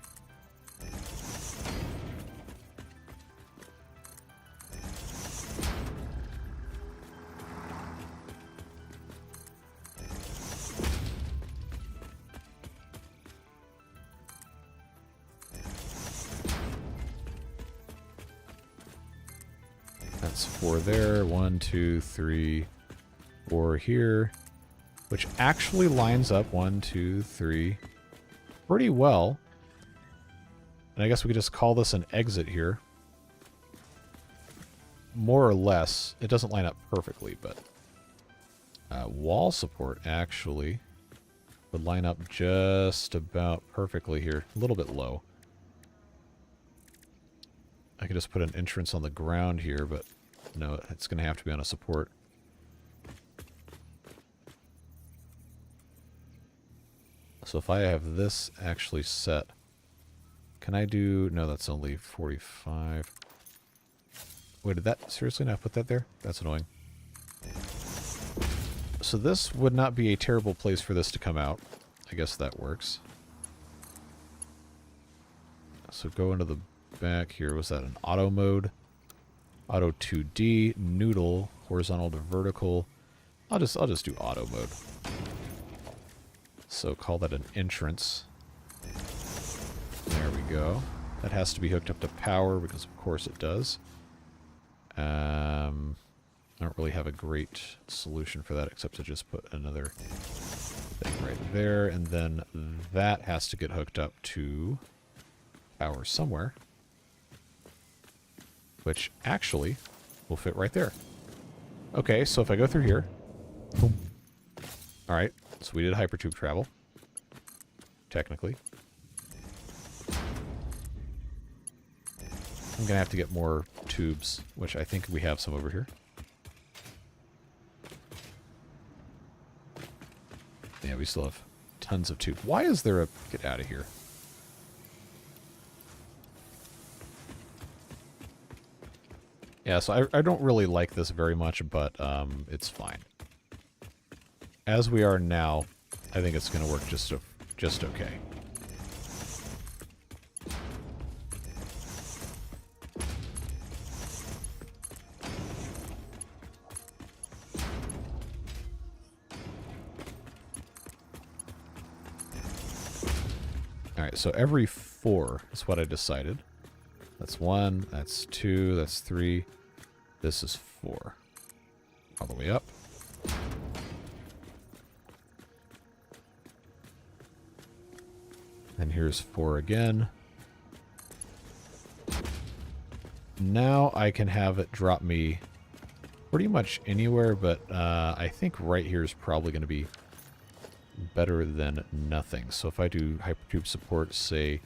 That's 4 there. 1, 2, 3, 4 here. Which actually lines up 1, 2, 3 pretty well. And I guess we could just call this an exit here. More or less. It doesn't line up perfectly, but wall support actually would line up just about perfectly here. A little bit low. I could just put an entrance on the ground here, but no, it's going to have to be on a support. So if I have this actually set, can I do... No, that's only 45. Wait, did that seriously not put that there? That's annoying. So this would not be a terrible place for this to come out. I guess that works. So go into the back here. Was that an auto mode? Auto 2D, noodle, horizontal to vertical. I'll just do auto mode. So call that an entrance. There we go. That has to be hooked up to power because of course it does. I don't really have a great solution for that except to just put another thing right there, and then that has to get hooked up to power somewhere, which actually will fit right there. Okay, so if I go through here, boom. All right, so we did hypertube travel, technically. I'm going to have to get more tubes, which I think we have some over here. Yeah, we still have tons of tubes. Why is there a... Get out of here. Yeah, so I don't really like this very much, but it's fine. As we are now, I think it's going to work just okay. Alright, so every 4 is what I decided. That's 1, that's 2, that's 3. This is 4. All the way up. And here's 4 again. Now I can have it drop me pretty much anywhere, but I think right here is probably going to be better than nothing. So if I do hypertube support, say,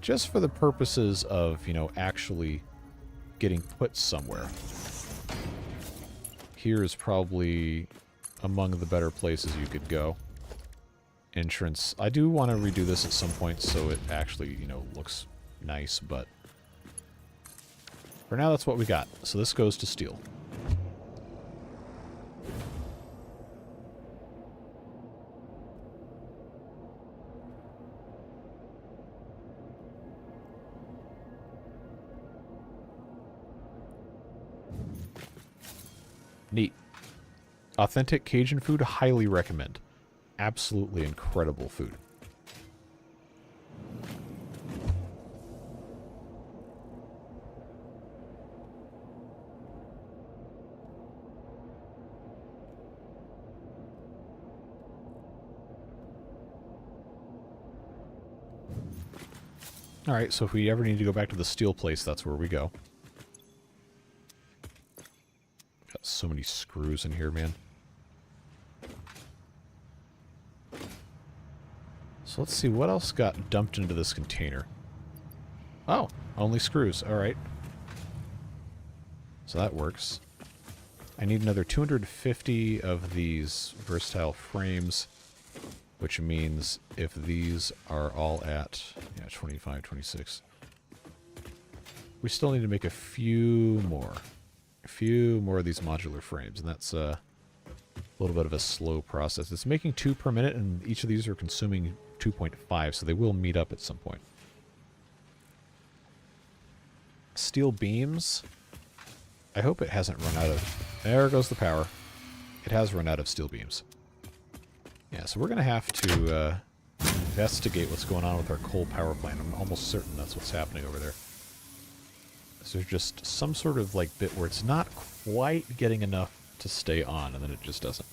just for the purposes of, you know, actually getting put somewhere, here is probably among the better places you could go. Entrance. I do want to redo this at some point so it actually, you know, looks nice, but for now that's what we got. So this goes to steel. Neat. Authentic Cajun food, highly recommend. Absolutely incredible food. Alright, so if we ever need to go back to the steel place, that's where we go. Got so many screws in here, man. So let's see, what else got dumped into this container? Oh, only screws. Alright. So that works. I need another 250 of these versatile frames, which means if these are all at, yeah, 25, 26, we still need to make a few more. A few more of these modular frames, and that's a little bit of a slow process. It's making 2 per minute, and each of these are consuming 2.5, so they will meet up at some point. Steel beams. I hope it hasn't run out of... There goes the power. It has run out of steel beams. Yeah, so we're going to have to investigate what's going on with our coal power plant. I'm almost certain that's what's happening over there. So there's just some sort of like bit where it's not quite getting enough to stay on, and then it just doesn't.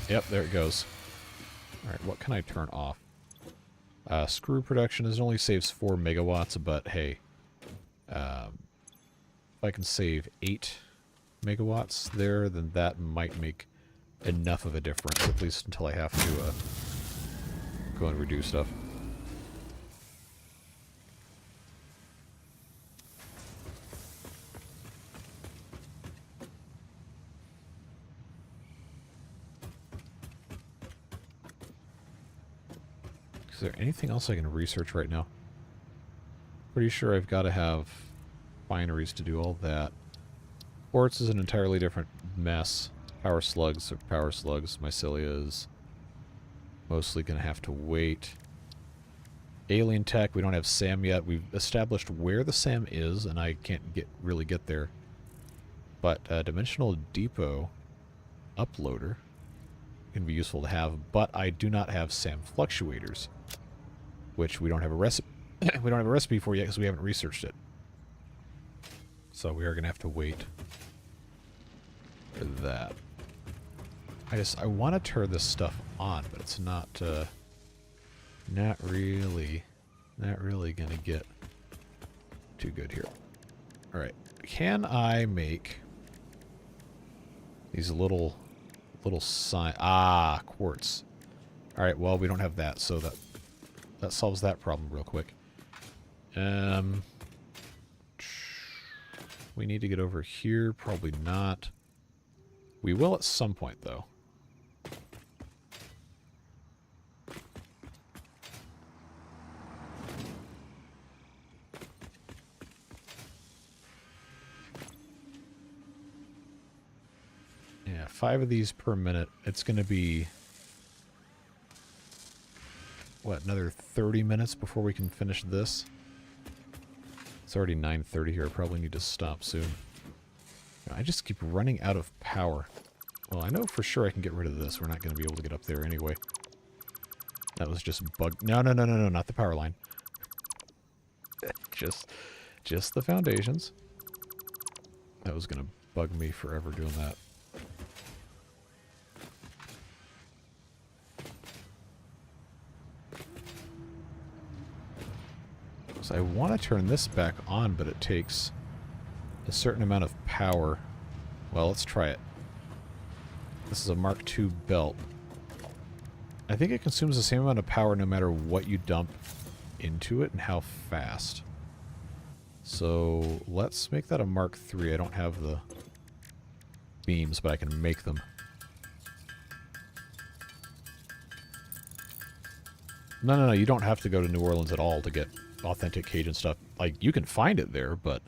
Yep, there it goes. Alright, what can I turn off? Screw production, it only saves 4 megawatts, but hey, if I can save 8 megawatts there, then that might make enough of a difference, at least until I have to go and redo stuff. Is there anything else I can research right now? Pretty sure I've got to have binaries to do all that. Quartz is an entirely different mess. Power slugs are power slugs. Mycelia is mostly going to have to wait. Alien tech, we don't have SAM yet. We've established where the SAM is, and I can't really get there. But Dimensional Depot uploader can be useful to have, but I do not have SAM fluctuators, which we don't have a recipe. We don't have a recipe for yet because we haven't researched it. So we are going to have to wait for that. I want to turn this stuff on, but it's not really going to get too good here. All right, can I make these little sign? Ah, quartz. All right, well, we don't have that, so that solves that problem real quick. We need to get over here. Probably not. We will at some point, though. Yeah, 5 of these per minute. It's going to be, what, another 30 minutes before we can finish this? It's already 9:30 here. I probably need to stop soon. I just keep running out of power. Well, I know for sure I can get rid of this. We're not going to be able to get up there anyway. That was just bug. No, not the power line. just the foundations. That was going to bug me forever doing that. So I want to turn this back on, but it takes a certain amount of power. Well, let's try it. This is a Mark II belt. I think it consumes the same amount of power no matter what you dump into it and how fast. So let's make that a Mark III. I don't have the beams, but I can make them. No, you don't have to go to New Orleans at all to get authentic Cajun stuff. Like, you can find it there, but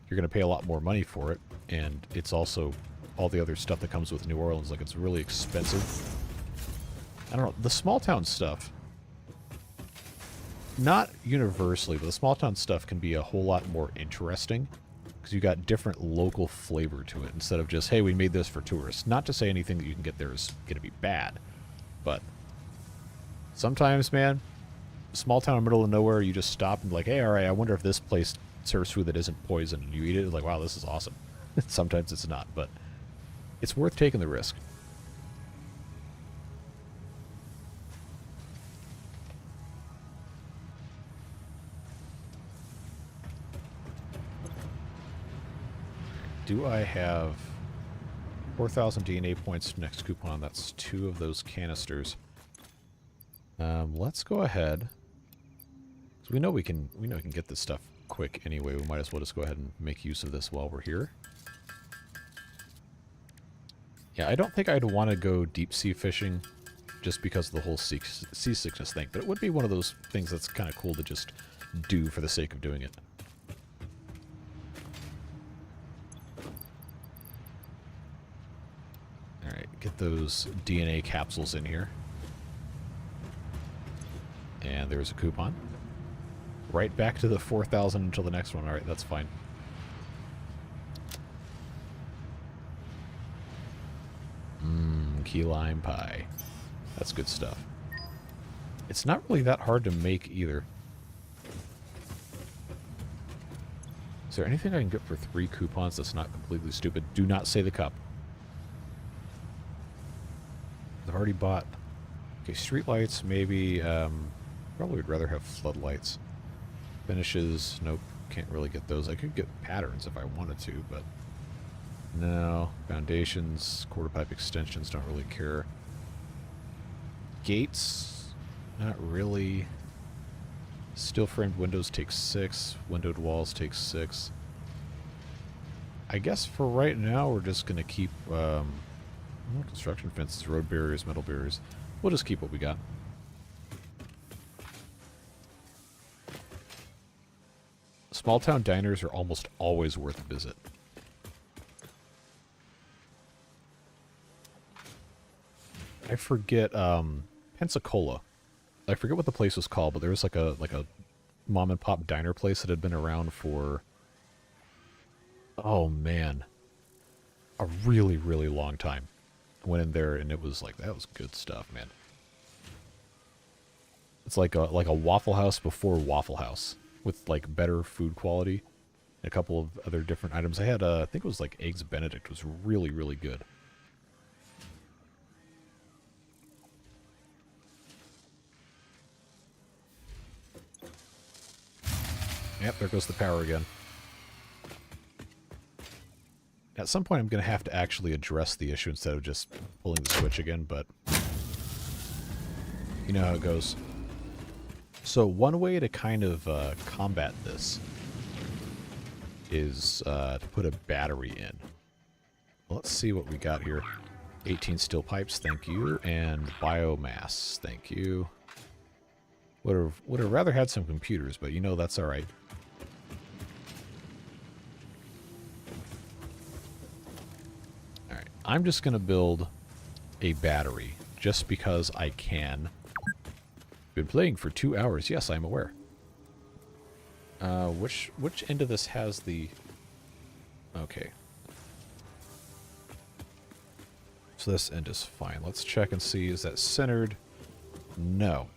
you're going to pay a lot more money for it. And it's also all the other stuff that comes with New Orleans. Like, it's really expensive. I don't know. The small town stuff, not universally, but the small town stuff can be a whole lot more interesting because you got different local flavor to it instead of just, hey, we made this for tourists. Not to say anything that you can get there is going to be bad, but sometimes, man, small town in the middle of nowhere, you just stop and be like, hey, all right, I wonder if this place serves food that isn't poison, and you eat it, it's like, wow, this is awesome. Sometimes it's not, but it's worth taking the risk. Do I have 4,000 DNA points next coupon? That's 2 of those canisters. Let's go ahead. So we know we can get this stuff quick anyway. We might as well just go ahead and make use of this while we're here. Yeah, I don't think I'd want to go deep sea fishing just because of the whole seasickness thing, but it would be one of those things that's kind of cool to just do for the sake of doing it. Alright, get those DNA capsules in here. And there's a coupon. Right back to the 4,000 until the next one. Alright, that's fine. Key lime pie. That's good stuff. It's not really that hard to make either. Is there anything I can get for 3 coupons that's not completely stupid? Do not say the cup. I've already bought... Okay, streetlights, maybe. Probably would rather have floodlights. Finishes, nope, can't really get those. I could get patterns if I wanted to, but... No. Foundations, quarter pipe extensions, don't really care. Gates, not really. Steel framed windows take 6. Windowed walls take 6. I guess for right now we're just going to keep construction fences, road barriers, metal barriers. We'll just keep what we got. Small town diners are almost always worth a visit. I forget Pensacola. I forget what the place was called, but there was like a mom and pop diner place that had been around for, oh man, a really, really long time. I went in there and it was like, that was good stuff, man. It's like a Waffle House before Waffle House with like better food quality and a couple of other different items. I had I think it was like Eggs Benedict was really, really good. Yep, there goes the power again. At some point I'm going to have to actually address the issue instead of just pulling the switch again, but you know how it goes. So one way to kind of combat this is to put a battery in. Let's see what we got here. 18 steel pipes, thank you, and biomass, thank you. Would have rather had some computers, but you know that's all right. All right, I'm just going to build a battery just because I can. Been playing for 2 hours. Yes, I'm aware. Which end of this has the... Okay. So this end is fine. Let's check and see. Is that centered? No.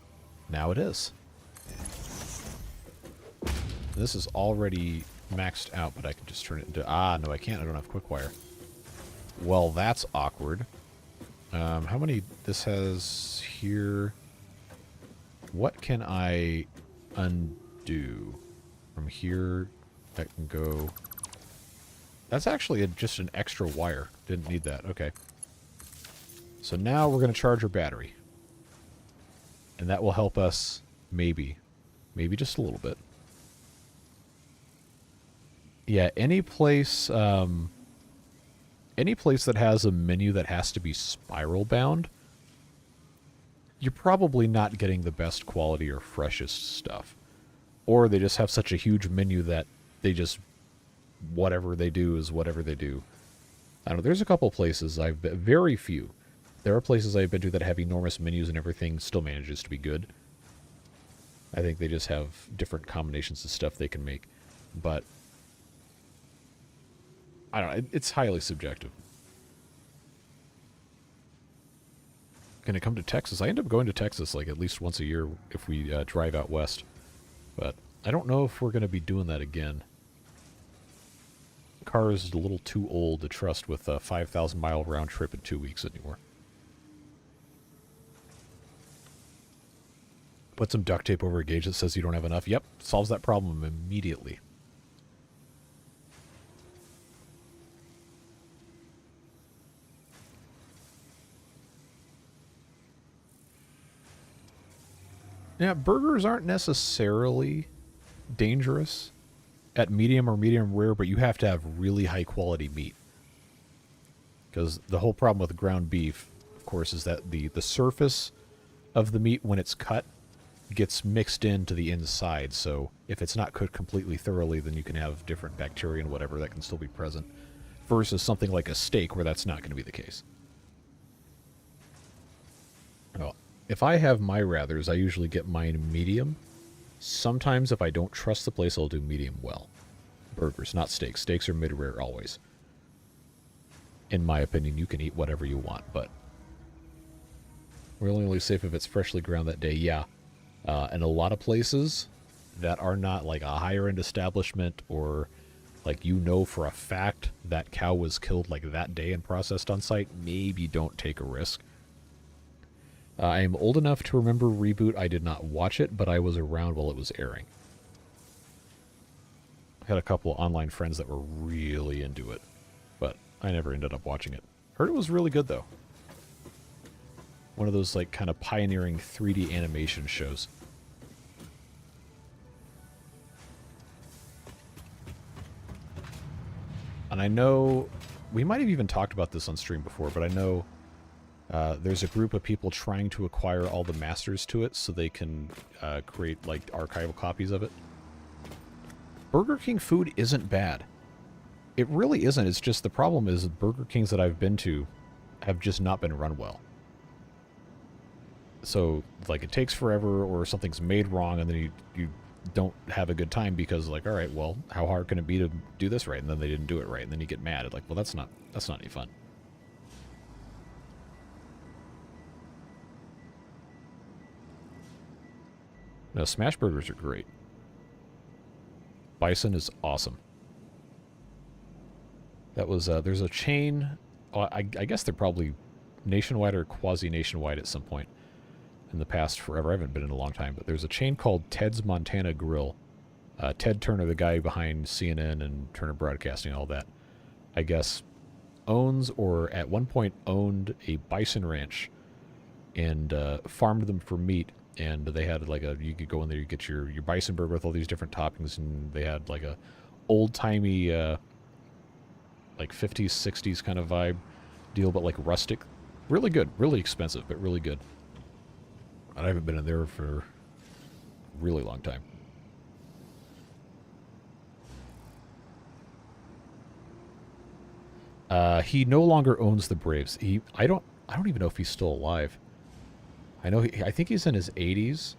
Now it is. This is already maxed out, but I can just turn it into... Ah, no, I can't. I don't have quick wire. Well, that's awkward. How many... This has here... What can I undo? From here, that can go... That's actually just an extra wire. Didn't need that. Okay. So now we're going to charge our battery. And that will help us, maybe just a little bit. Yeah, any place that has a menu that has to be spiral bound, you're probably not getting the best quality or freshest stuff. Or they just have such a huge menu that they just, whatever they do is whatever they do. I don't know, there's a couple places I've been, very few. There are places I've been to that have enormous menus and everything still manages to be good. I think they just have different combinations of stuff they can make. But, I don't know, it's highly subjective. Can it come to Texas? I end up going to Texas like at least once a year if we drive out west. But I don't know if we're going to be doing that again. The car is a little too old to trust with a 5,000-mile round trip in 2 weeks anymore. Put some duct tape over a gauge that says you don't have enough. Yep, solves that problem immediately. Yeah, burgers aren't necessarily dangerous at medium or medium rare, but you have to have really high quality meat. Because the whole problem with ground beef, of course, is that the surface of the meat when it's cut gets mixed into the inside. So if it's not cooked completely thoroughly, then you can have different bacteria and whatever that can still be present. Versus something like a steak where that's not going to be the case. Well, if I have my rathers, I usually get mine medium. Sometimes if I don't trust the place, I'll do medium well. Burgers, not steaks. Steaks are mid-rare always. In my opinion, you can eat whatever you want, but we're only safe if it's freshly ground that day, yeah. And a lot of places that are not like a higher-end establishment or like you know for a fact that cow was killed like that day and processed on site, maybe don't take a risk. I am old enough to remember Reboot. I did not watch it, but I was around while it was airing. I had a couple of online friends that were really into it, but I never ended up watching it. Heard it was really good, though. One of those, like, kind of pioneering 3D animation shows. And I know, we might have even talked about this on stream before, but I know there's a group of people trying to acquire all the masters to it so they can create, like, archival copies of it. Burger King food isn't bad. It really isn't. It's just the problem is Burger Kings that I've been to have just not been run well. So, like, it takes forever or something's made wrong and then you don't have a good time because, like, all right, well, how hard can it be to do this right? And then they didn't do it right. And then you get mad at, like, well, that's not any fun. No, smash burgers are great. Bison is awesome. That was, there's a chain, I guess they're probably nationwide or quasi-nationwide at some point in the past forever. I haven't been in a long time, but there's a chain called Ted's Montana Grill. Ted Turner, the guy behind CNN and Turner Broadcasting and all that, I guess, owns or at one point owned a bison ranch and farmed them for meat. And they had like you could go in there, you get your bison burger with all these different toppings, and they had like a old-timey, like 50s, 60s kind of vibe deal, but like rustic. Really good, really expensive, but really good. I haven't been in there for a really long time. He no longer owns the Braves. I don't even know if he's still alive. I know I think he's in his 80s,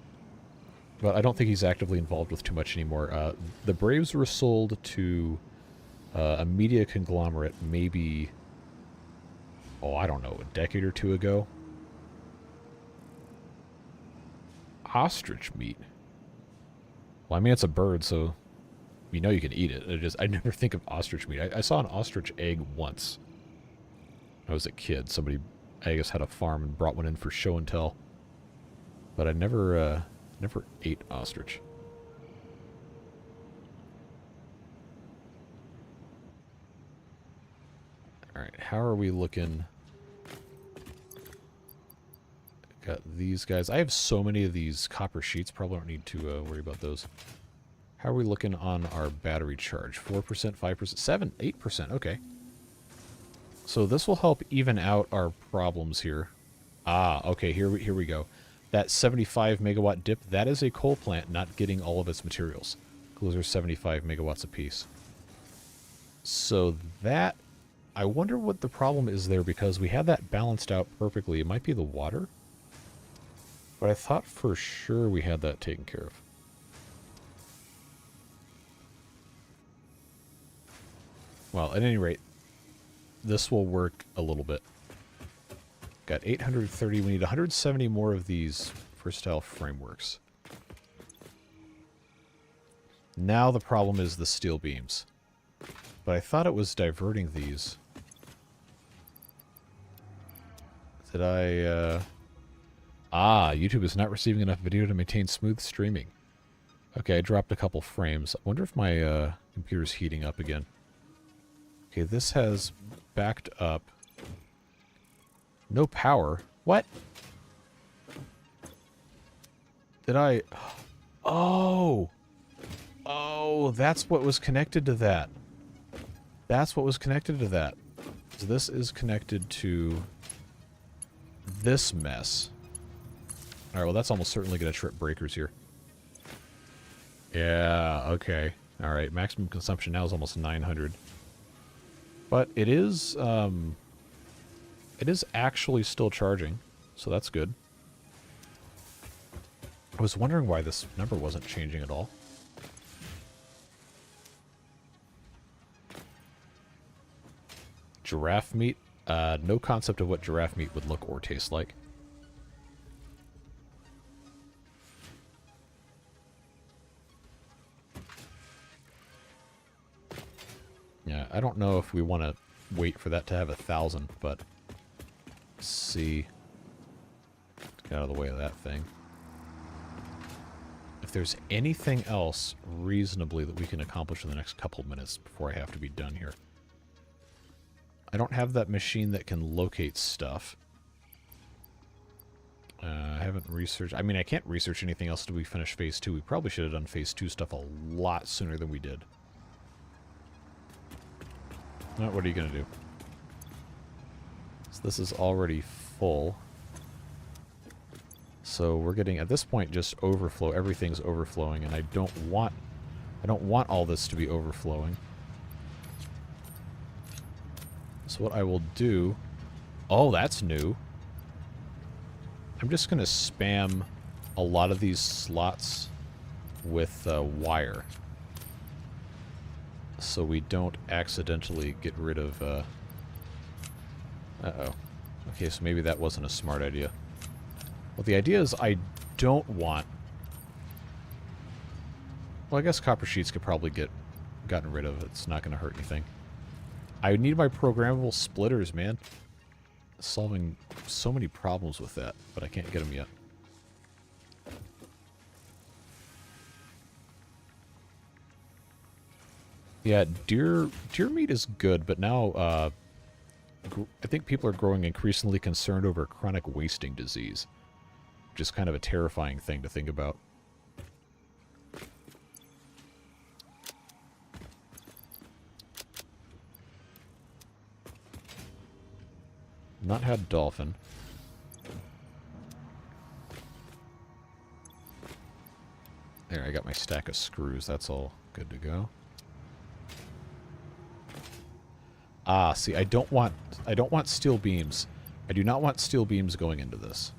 but I don't think he's actively involved with too much anymore. The Braves were sold to a media conglomerate maybe, I don't know, a decade or two ago. Ostrich meat. Well, I mean, it's a bird, so you know you can eat it. I never think of ostrich meat. I saw an ostrich egg once. When I was a kid. Somebody, I guess, had a farm and brought one in for show and tell. But I never ate ostrich. Alright, how are we looking? Got these guys. I have so many of these copper sheets, probably don't need to worry about those. How are we looking on our battery charge? 4%, 5%, 7, 8%, okay. So this will help even out our problems here. Ah, okay, here we go. That 75 megawatt dip, that is a coal plant not getting all of its materials. Those are 75 megawatts apiece. So that, I wonder what the problem is there, because we had that balanced out perfectly. It might be the water, but I thought for sure we had that taken care of. Well, at any rate, this will work a little bit. Got 830. We need 170 more of these versatile frameworks. Now the problem is the steel beams. But I thought it was diverting these. Did I, YouTube is not receiving enough video to maintain smooth streaming. Okay, I dropped a couple frames. I wonder if my computer's heating up again. Okay, this has backed up. No power. What? Did I... Oh! Oh, that's what was connected to that. That's what was connected to that. So this is connected to this mess. Alright, well that's almost certainly going to trip breakers here. Yeah, okay. Alright, maximum consumption now is almost 900. But it is actually still charging, so that's good. I was wondering why this number wasn't changing at all. Giraffe meat? No concept of what giraffe meat would look or taste like. Yeah, I don't know if we want to wait for that to have 1,000, but let's see. Get out of the way of that thing. If there's anything else reasonably that we can accomplish in the next couple minutes before I have to be done here. I don't have that machine that can locate stuff. I haven't researched... I mean, I can't research anything else till we finish Phase 2. We probably should have done Phase 2 stuff a lot sooner than we did. What are you going to do? So this is already full. So we're getting, at this point, just overflow. Everything's overflowing, and I don't want all this to be overflowing. So what I will do... Oh, that's new. I'm just going to spam a lot of these slots with wire. So we don't accidentally get rid of... Uh-oh. Okay, so maybe that wasn't a smart idea. Well, the idea is I don't want... Well, I guess copper sheets could probably get gotten rid of. It's not going to hurt anything. I need my programmable splitters, man. Solving so many problems with that, but I can't get them yet. Yeah, deer meat is good, but now I think people are growing increasingly concerned over chronic wasting disease. Just kind of a terrifying thing to think about. Not had dolphin. There, I got my stack of screws. That's all good to go. Ah, see, I don't want steel beams. I do not want steel beams going into this.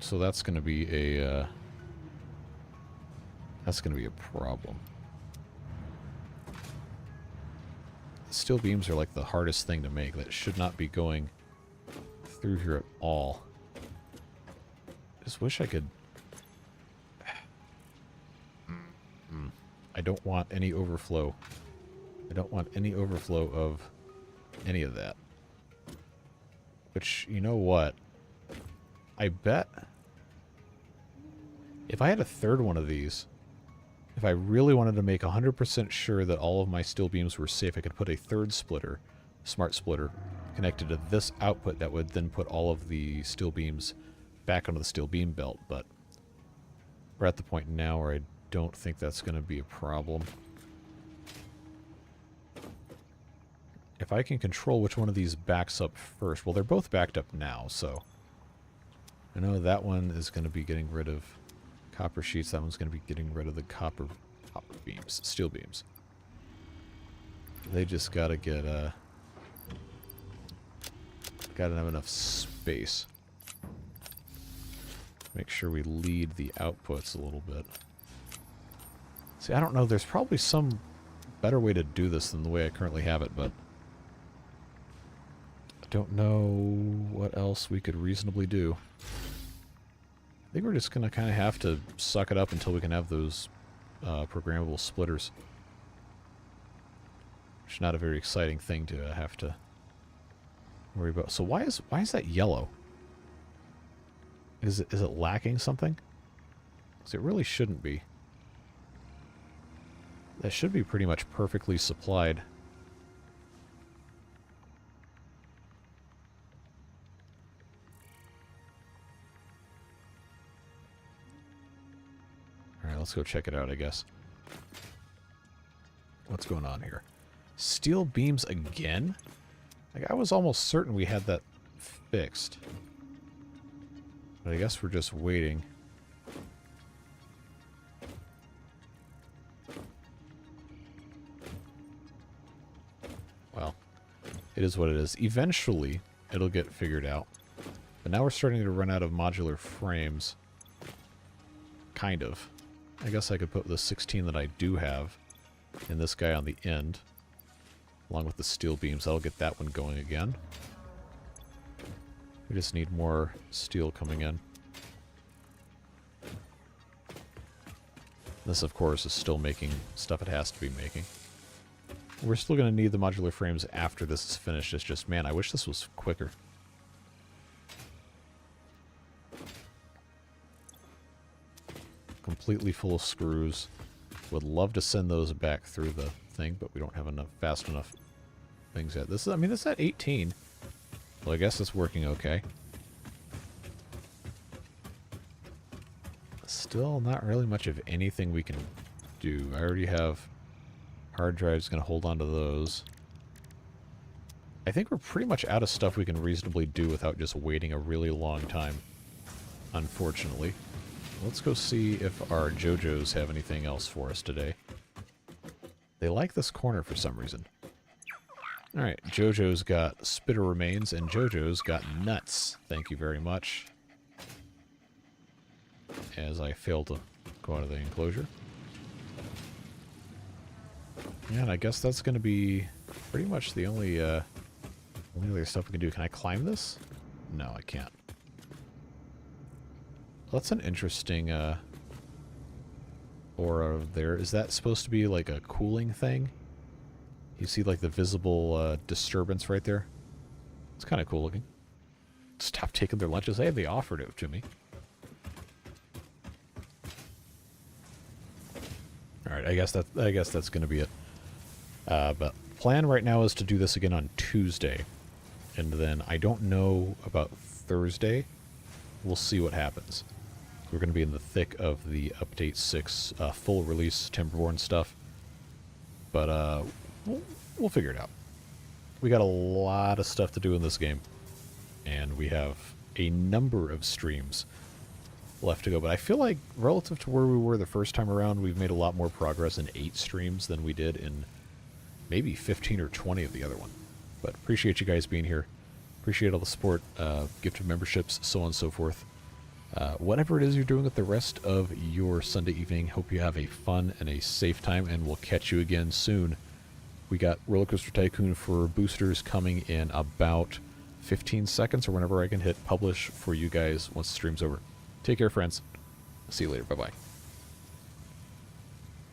So that's going to be a problem. Steel beams are like the hardest thing to make. That should not be going through here at all. Just wish I could... I don't want any overflow. I don't want any overflow of any of that. Which, you know what? I bet... If I had a third one of these... If if I really wanted to make 100% sure that all of my steel beams were safe, I could put a third splitter, smart splitter, connected to this output that would then put all of the steel beams back onto the steel beam belt, but we're at the point now where I don't think that's going to be a problem. If I can control which one of these backs up first, well, they're both backed up now, so I know that one is going to be getting rid of copper sheets. That one's going to be getting rid of the copper beams, steel beams. They just got to get, got to have enough space. Make sure we lead the outputs a little bit. See, I don't know. There's probably some better way to do this than the way I currently have it, but I don't know what else we could reasonably do. I think we're just going to kind of have to suck it up until we can have those programmable splitters. Which is not a very exciting thing to have to worry about. So why is that yellow? Is it lacking something? Because it really shouldn't be. That should be pretty much perfectly supplied. Alright, let's go check it out, I guess. What's going on here? Steel beams again? Like, I was almost certain we had that fixed. But I guess we're just waiting. Well, it is what it is. Eventually, it'll get figured out. But now we're starting to run out of modular frames. Kind of. I guess I could put the 16 that I do have in this guy on the end, along with the steel beams. That'll get that one going again. We just need more steel coming in. This, of course, is still making stuff it has to be making. We're still going to need the modular frames after this is finished. It's just, man, I wish this was quicker. Completely full of screws. Would love to send those back through the thing, but we don't have enough fast enough things yet. This is, I mean, this is at 18. Well, I guess it's working okay. Still not really much of anything we can do. I already have hard drives, going to hold on to those. I think we're pretty much out of stuff we can reasonably do without just waiting a really long time, unfortunately. Let's go see if our JoJos have anything else for us today. They like this corner for some reason. Alright, JoJo's got spitter remains, and JoJo's got nuts. Thank you very much. As I fail to go out of the enclosure. Yeah, and I guess that's going to be pretty much the only other stuff we can do. Can I climb this? No, I can't. That's an interesting aura there. Is that supposed to be like a cooling thing? You see like the visible disturbance right there? It's kind of cool looking. Stop taking their lunches. Hey, they offered it to me. Alright, I guess that's going to be it. But plan right now is to do this again on Tuesday. And then I don't know about Thursday. We'll see what happens. We're going to be in the thick of the Update 6 full release Timberborn stuff. But we'll figure it out. We got a lot of stuff to do in this game. And we have a number of streams left to go. But I feel like relative to where we were the first time around, we've made a lot more progress in 8 streams than we did in maybe 15 or 20 of the other one. But appreciate you guys being here. Appreciate all the support, gifted memberships, so on and so forth. Whatever it is you're doing with the rest of your Sunday evening, hope you have a fun and a safe time, and we'll catch you again soon. We got Roller Coaster Tycoon for boosters coming in about 15 seconds, or whenever I can hit publish for you guys once the stream's over. Take care, friends. See you later. Bye-bye.